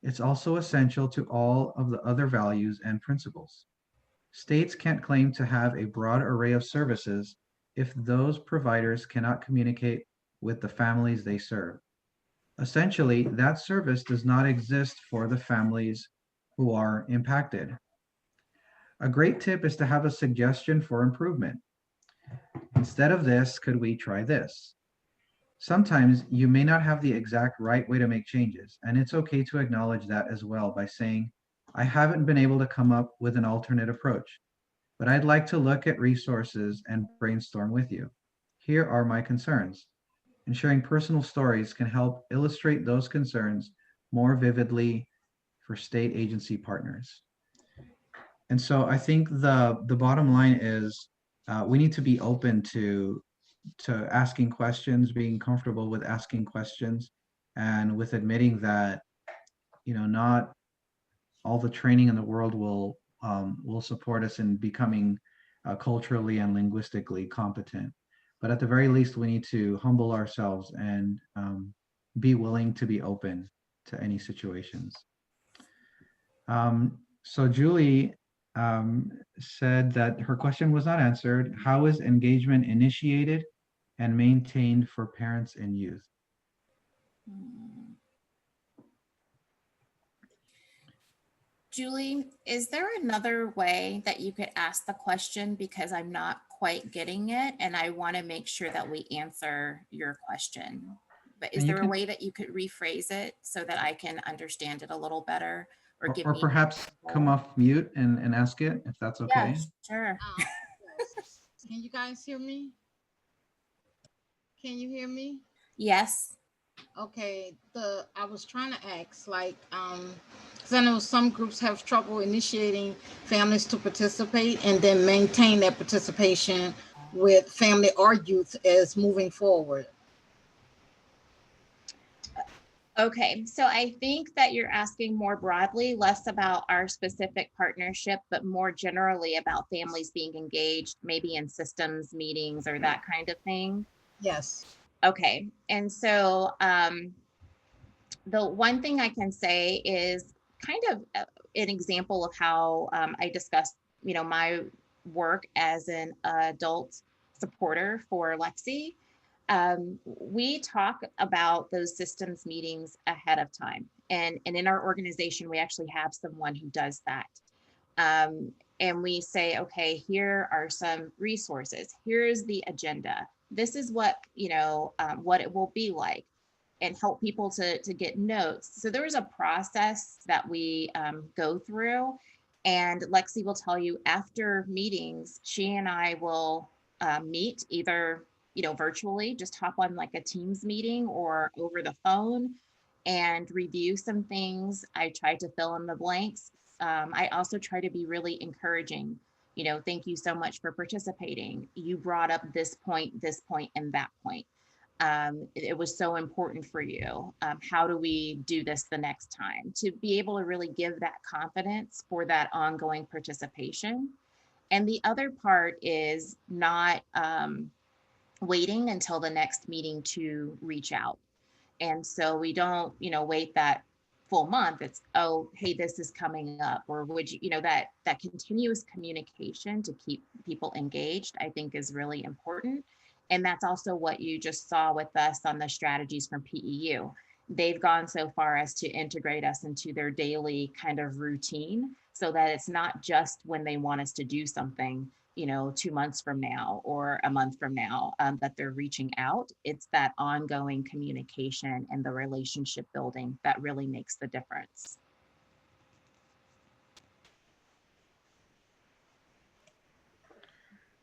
It's also essential to all of the other values and principles. States can't claim to have a broad array of services if those providers cannot communicate with the families they serve. Essentially, that service does not exist for the families who are impacted. A great tip is to have a suggestion for improvement. Instead of this, could we try this? Sometimes you may not have the exact right way to make changes, and it's okay to acknowledge that as well by saying, I haven't been able to come up with an alternate approach, but I'd like to look at resources and brainstorm with you. Here are my concerns. And sharing personal stories can help illustrate those concerns more vividly for state agency partners. And so I think the bottom line is we need to be open to to asking questions, being comfortable with asking questions, and with admitting that, not all the training in the world will support us in becoming culturally and linguistically competent. But at the very least, we need to humble ourselves and be willing to be open to any situations. So Julie said that her question was not answered. How is engagement initiated and maintained for parents and youth? Julie, is there another way that you could ask the question, because I'm not quite getting it and I want to make sure that we answer your question? But is And you there a can, way that you could rephrase it so that I can understand it a little better, or give or me? perhaps come off mute and ask it, if that's Yeah, okay. sure. Yes. Can you guys hear me? Can you hear me? Yes. Okay, I was trying to ask, like, because I know some groups have trouble initiating families to participate and then maintain that participation with family or youth as moving forward. Okay, so I think that you're asking more broadly, less about our specific partnership, but more generally about families being engaged, maybe in systems meetings or that kind of thing. Yes. Okay, and so the one thing I can say is kind of an example of how I discussed, my work as an adult supporter for Lexie. We talk about those systems meetings ahead of time. And in our organization, we actually have someone who does that. And we say, okay, here are some resources. Here's the agenda. This is what, what it will be like, and help people to get notes. So there is a process that we go through. And Lexie will tell you, after meetings, she and I will meet either virtually, just hop on like a Teams meeting, or over the phone and review some things. I try to fill in the blanks. I also try to be really encouraging. Thank you so much for participating. You brought up this point, and that point. It was so important for you. How do we do this the next time? To be able to really give that confidence for that ongoing participation. And the other part is not waiting until the next meeting to reach out. And so we don't, wait that full month. It's, oh, hey, this is coming up, or would you, that continuous communication to keep people engaged, I think, is really important. And that's also what you just saw with us on the strategies from PEU. They've gone so far as to integrate us into their daily kind of routine, so that it's not just when they want us to do something, 2 months from now or a month from now, that they're reaching out. It's that ongoing communication and the relationship building that really makes the difference.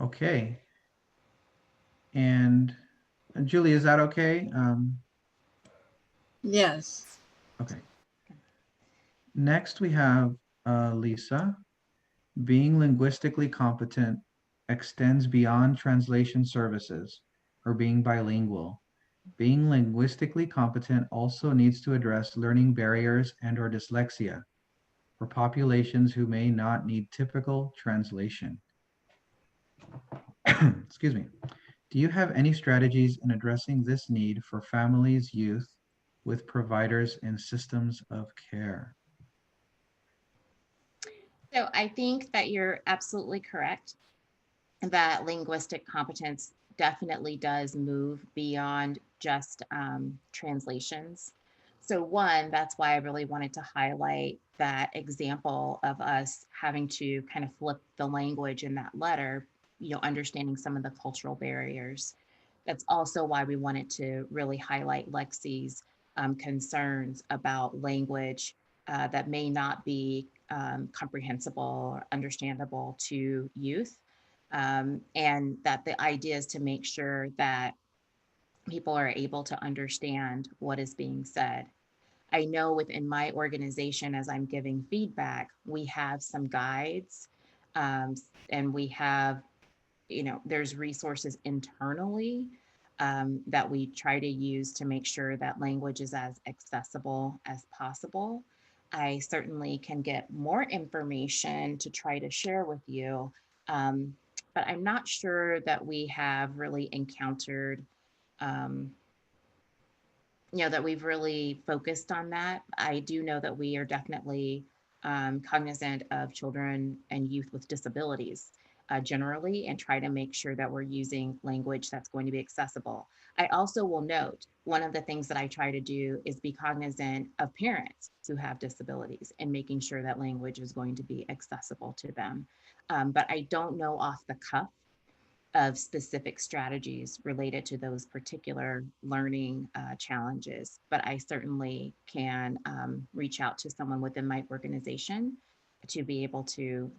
Okay. And Julie, is that okay? Yes. Okay. Next, we have Lisa. Being linguistically competent extends beyond translation services or being bilingual. Being linguistically competent also needs to address learning barriers and/or dyslexia for populations who may not need typical translation. Excuse me. Do you have any strategies in addressing this need for families, youth, with providers and systems of care? So I think that you're absolutely correct that linguistic competence definitely does move beyond just translations. So one, that's why I really wanted to highlight that example of us having to kind of flip the language in that letter, understanding some of the cultural barriers. That's also why we wanted to really highlight Lexie's concerns about language that may not be comprehensible or understandable to youth. And that the idea is to make sure that people are able to understand what is being said. I know within my organization, as I'm giving feedback, we have some guides, and we have there's resources internally that we try to use to make sure that language is as accessible as possible. I certainly can get more information to try to share with you, but I'm not sure that we have really encountered, um, that we've really focused on that. I do know that we are definitely cognizant of children and youth with disabilities generally, and try to make sure that we're using language that's going to be accessible. I also will note one of the things that I try to do is be cognizant of parents who have disabilities and making sure that language is going to be accessible to them. But I don't know off the cuff of specific strategies related to those particular learning challenges, but I certainly can reach out to someone within my organization to be able to,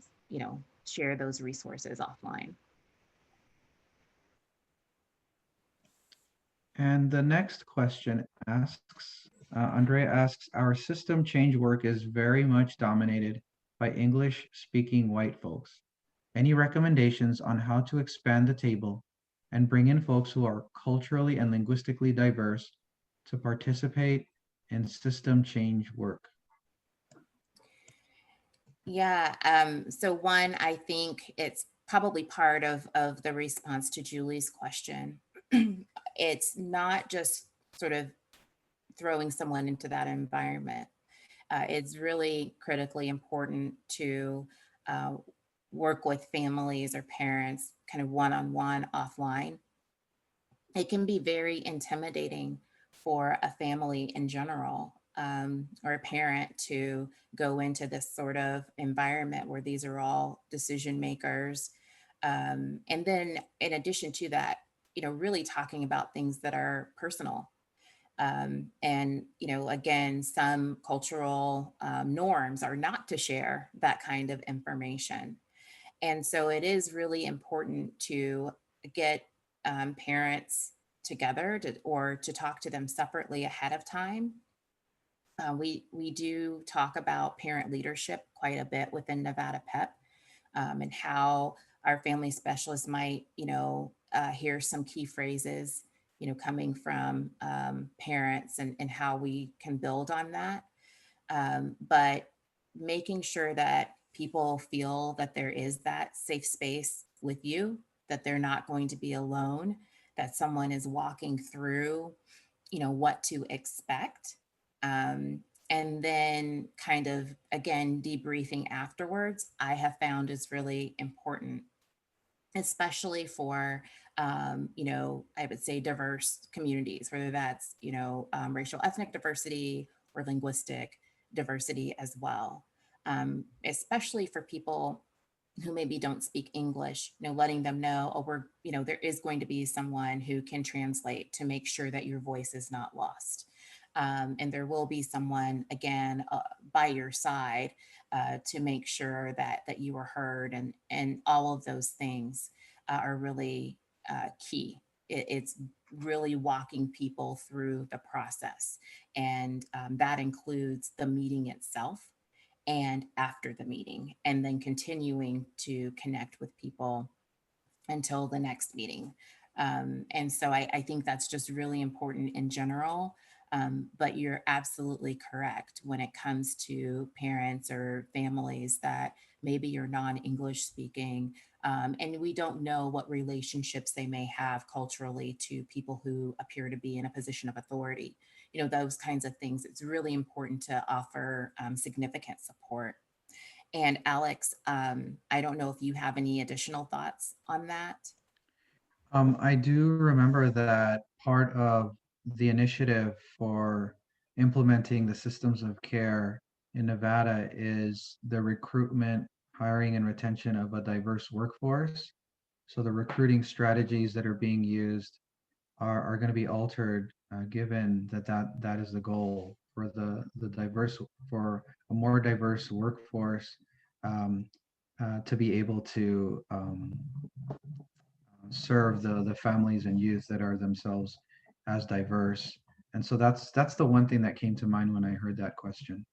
share those resources offline. And the next question asks, Andrea asks, our system change work is very much dominated by English-speaking white folks. Any recommendations on how to expand the table and bring in folks who are culturally and linguistically diverse to participate in system change work? Yeah, so one, I think it's probably part of the response to Julie's question. It's not just sort of throwing someone into that environment. It's really critically important to work with families or parents kind of one-on-one offline. It can be very intimidating for a family in general, or a parent to go into this sort of environment where these are all decision makers. And then in addition to that, really talking about things that are personal. And, again, some cultural norms are not to share that kind of information. And so it is really important to get parents together or to talk to them separately ahead of time. We do talk about parent leadership quite a bit within Nevada PEP, and how our family specialists might, hear some key phrases, coming from parents, and how we can build on that. But making sure that people feel that there is that safe space with you, that they're not going to be alone, that someone is walking through, what to expect. And then kind of, again, debriefing afterwards, I have found is really important, especially for, I would say diverse communities, whether that's, racial ethnic diversity or linguistic diversity as well. Especially for people who maybe don't speak English, letting them know, there is going to be someone who can translate to make sure that your voice is not lost. And there will be someone, again, by your side to make sure that you are heard, and all of those things are really key. It's really walking people through the process. And that includes the meeting itself and after the meeting, and then continuing to connect with people until the next meeting. And so I think that's just really important in general. But you're absolutely correct when it comes to parents or families that maybe you're non-English speaking, and we don't know what relationships they may have culturally to people who appear to be in a position of authority. Those kinds of things. It's really important to offer significant support. And Alex, I don't know if you have any additional thoughts on that. I do remember that part of the initiative for implementing the systems of care in Nevada is the recruitment, hiring, and retention of a diverse workforce. So the recruiting strategies that are being used are going to be altered, given that is the goal for for a more diverse workforce, to be able to serve the families and youth that are themselves as diverse. And so that's the one thing that came to mind when I heard that question.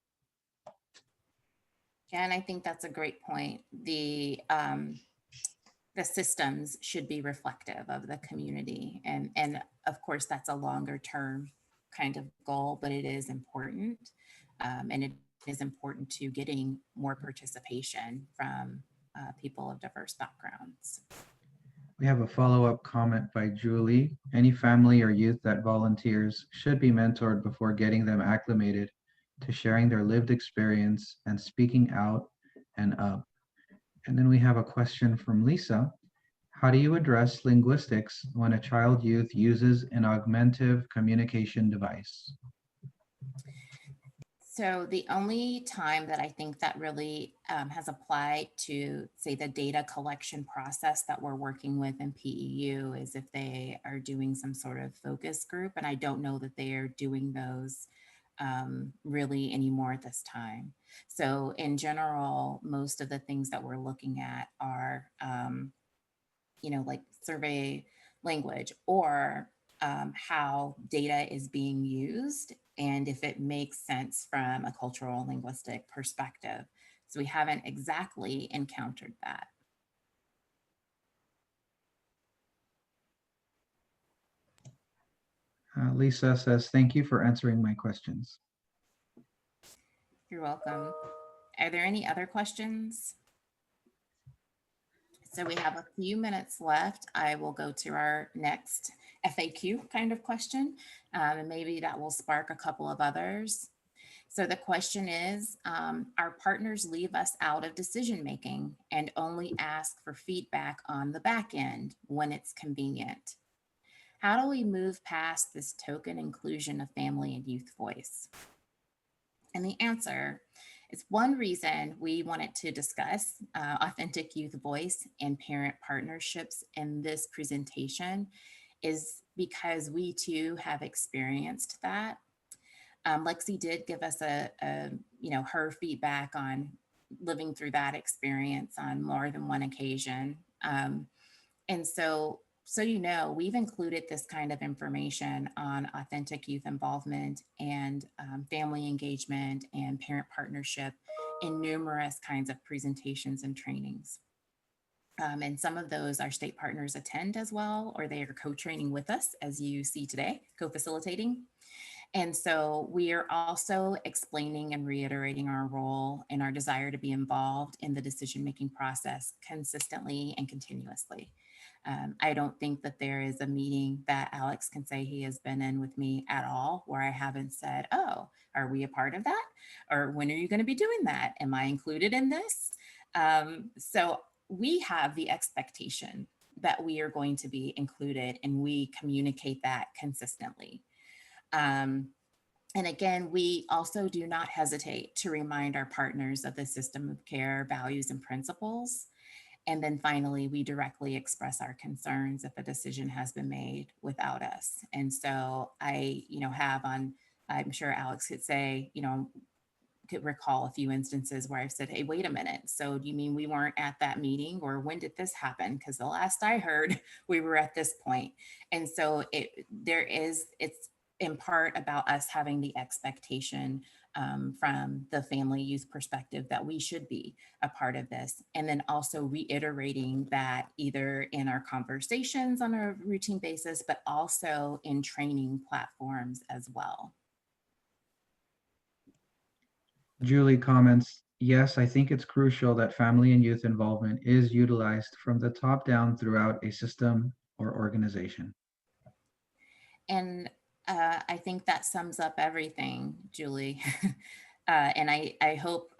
Yeah, and I think that's a great point. The the systems should be reflective of the community. And of course, that's a longer term kind of goal, but it is important. And it is important to getting more participation from people of diverse backgrounds. We have a follow-up comment by Julie. Any family or youth that volunteers should be mentored before getting them acclimated to sharing their lived experience and speaking out and up. And then we have a question from Lisa. How do you address linguistics when a child youth uses an augmentative communication device? So the only time that I think that really has applied to, say, the data collection process that we're working with in PEU is if they are doing some sort of focus group. And I don't know that they are doing those really anymore at this time. So in general, most of the things that we're looking at are, like survey language or how data is being used and if it makes sense from a cultural linguistic perspective. So we haven't exactly encountered that. Lisa says, thank you for answering my questions. You're welcome. Are there any other questions? So we have a few minutes left. I will go to our next FAQ kind of question, and maybe that will spark a couple of others. So the question is, our partners leave us out of decision-making and only ask for feedback on the back end when it's convenient. How do we move past this token inclusion of family and youth voice? And the answer is one reason we wanted to discuss authentic youth voice and parent partnerships in this presentation is because we too have experienced that. Lexie did give us her feedback on living through that experience on more than one occasion. And so we've included this kind of information on authentic youth involvement and family engagement and parent partnership in numerous kinds of presentations and trainings. And some of those our state partners attend as well, or they are co-training with us, as you see today, co-facilitating. And so we are also explaining and reiterating our role and our desire to be involved in the decision-making process consistently and continuously. I don't think that there is a meeting that Alex can say he has been in with me at all where I haven't said, oh, are we a part of that? Or when are you going to be doing that? Am I included in this? So we have the expectation that we are going to be included and we communicate that consistently. And again, we also do not hesitate to remind our partners of the system of care, values, and principles. And then finally, we directly express our concerns if a decision has been made without us. And so I, I'm sure Alex could say, could recall a few instances where I've said, hey, wait a minute. So do you mean we weren't at that meeting, or when did this happen? Because the last I heard, we were at this point. And so it's in part about us having the expectation from the family youth perspective that we should be a part of this. And then also reiterating that either in our conversations on a routine basis, but also in training platforms as well. Julie comments, yes, I think it's crucial that family and youth involvement is utilized from the top down throughout a system or organization. And I think that sums up everything, Julie. And I hope,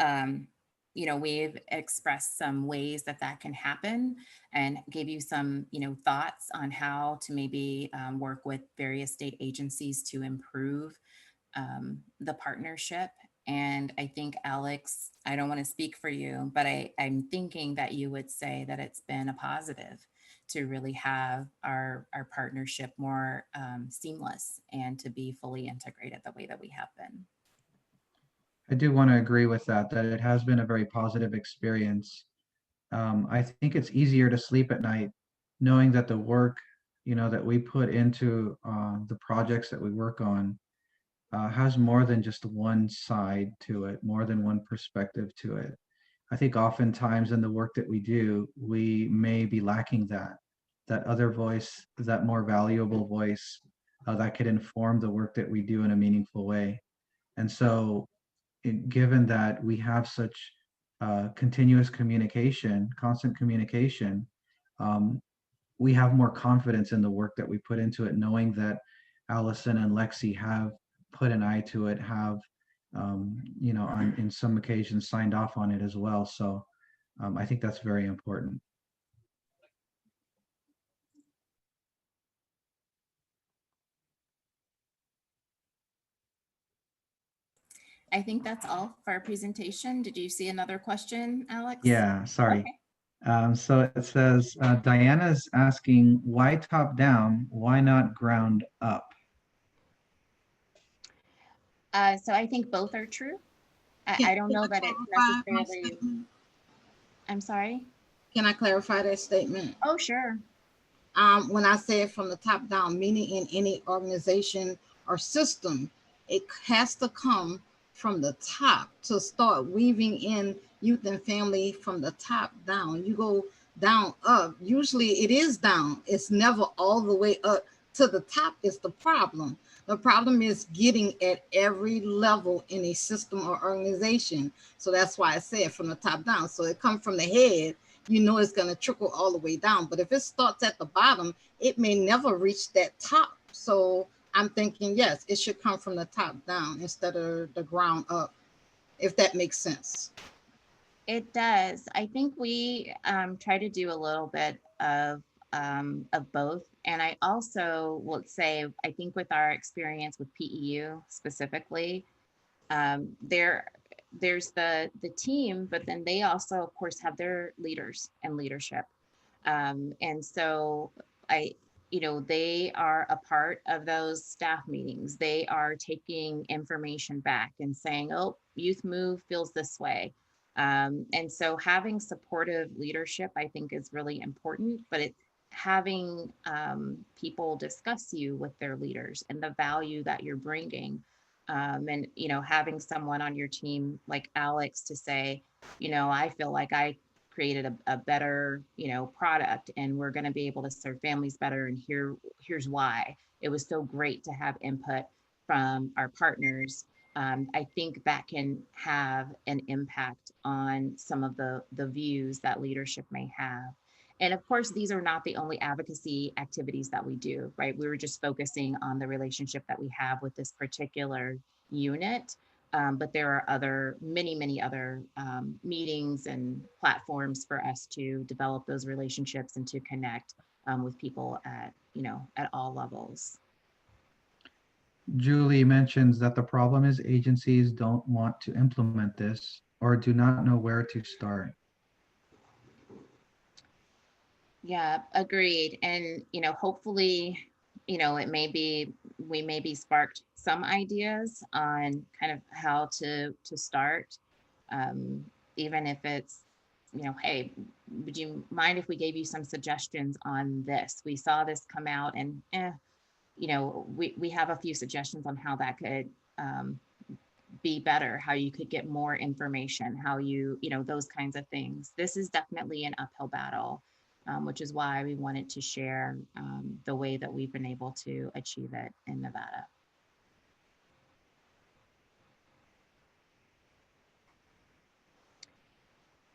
we've expressed some ways that can happen and gave you some, thoughts on how to maybe work with various state agencies to improve the partnership. And I think, Alex, I don't want to speak for you, but I'm thinking that you would say that it's been a positive to really have our partnership more seamless and to be fully integrated the way that we have been. I do want to agree with that it has been a very positive experience. I think it's easier to sleep at night knowing that the work, that we put into the projects that we work on has more than just one side to it, more than one perspective to it. I think oftentimes in the work that we do, we may be lacking that other voice, that more valuable voice that could inform the work that we do in a meaningful way. And so, given that we have such continuous communication, constant communication, um, we have more confidence in the work that we put into it, knowing that Allison and Lexie have put an eye to it, have in some occasions signed off on it as well. So I think that's very important. I think that's all for our presentation. Did you see another question, Alex? Yeah, sorry. Okay. So it says, Diana's asking, why top down? Why not ground up? So I think both are true. Can- I don't know that it's clarify my necessarily, statement? I'm sorry. Can I clarify that statement? Oh, sure. When I said from the top down, meaning in any organization or system, it has to come from the top to start weaving in youth and family from the top down. You go down up, usually it is down. It's never all the way up to the top is the problem. The problem is getting at every level in a system or organization. So that's why I said from the top down. So it comes from the head, you know it's going to trickle all the way down. But if it starts at the bottom, it may never reach that top. So I'm thinking, yes, it should come from the top down instead of the ground up, if that makes sense. It does. I think we try to do a little bit of both. And I also will say, I think with our experience with PEU specifically, there's the team, but then they also, of course, have their leaders and leadership. And so they are a part of those staff meetings. They are taking information back and saying, oh, Youth Move feels this way. And so having supportive leadership, I think, is really important, but having people discuss you with their leaders and the value that you're bringing. And having someone on your team like Alex to say, I feel like I created a better product, and we're going to be able to serve families better, and here's why. It was so great to have input from our partners. I think that can have an impact on some of the views that leadership may have. And of course, these are not the only advocacy activities that we do, right? We were just focusing on the relationship that we have with this particular unit. But there are many other meetings and platforms for us to develop those relationships and to connect with people at all levels. Julie mentions that the problem is agencies don't want to implement this or do not know where to start. Yeah, agreed. And, hopefully, we may be sparked some ideas on kind of how to start, even if it's, hey, would you mind if we gave you some suggestions on this? We saw this come out and, we have a few suggestions on how that could be better, how you could get more information, how those kinds of things. This is definitely an uphill battle. Which is why we wanted to share the way that we've been able to achieve it in Nevada.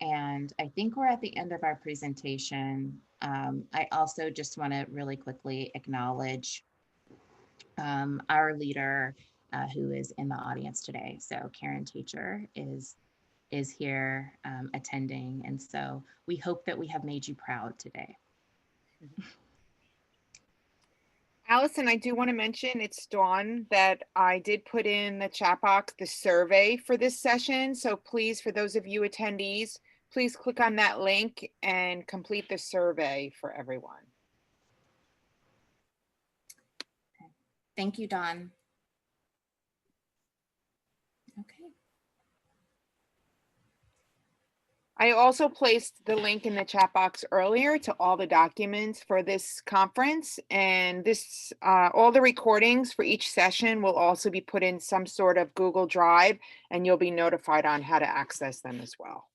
And I think we're at the end of our presentation. I also just want to really quickly acknowledge our leader who is in the audience today. So Karen Teacher is here attending. And so we hope that we have made you proud today. Allison, I do want to mention, it's Dawn, that I did put in the chat box the survey for this session. So please, for those of you attendees, please click on that link and complete the survey for everyone. Thank you, Dawn. Okay. I also placed the link in the chat box earlier to all the documents for this conference, and this all the recordings for each session will also be put in some sort of Google Drive, and you'll be notified on how to access them as well.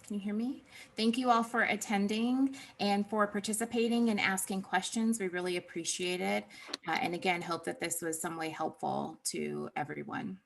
Can you hear me? Thank you all for attending and for participating and asking questions. We really appreciate it. And again, hope that this was some way helpful to everyone.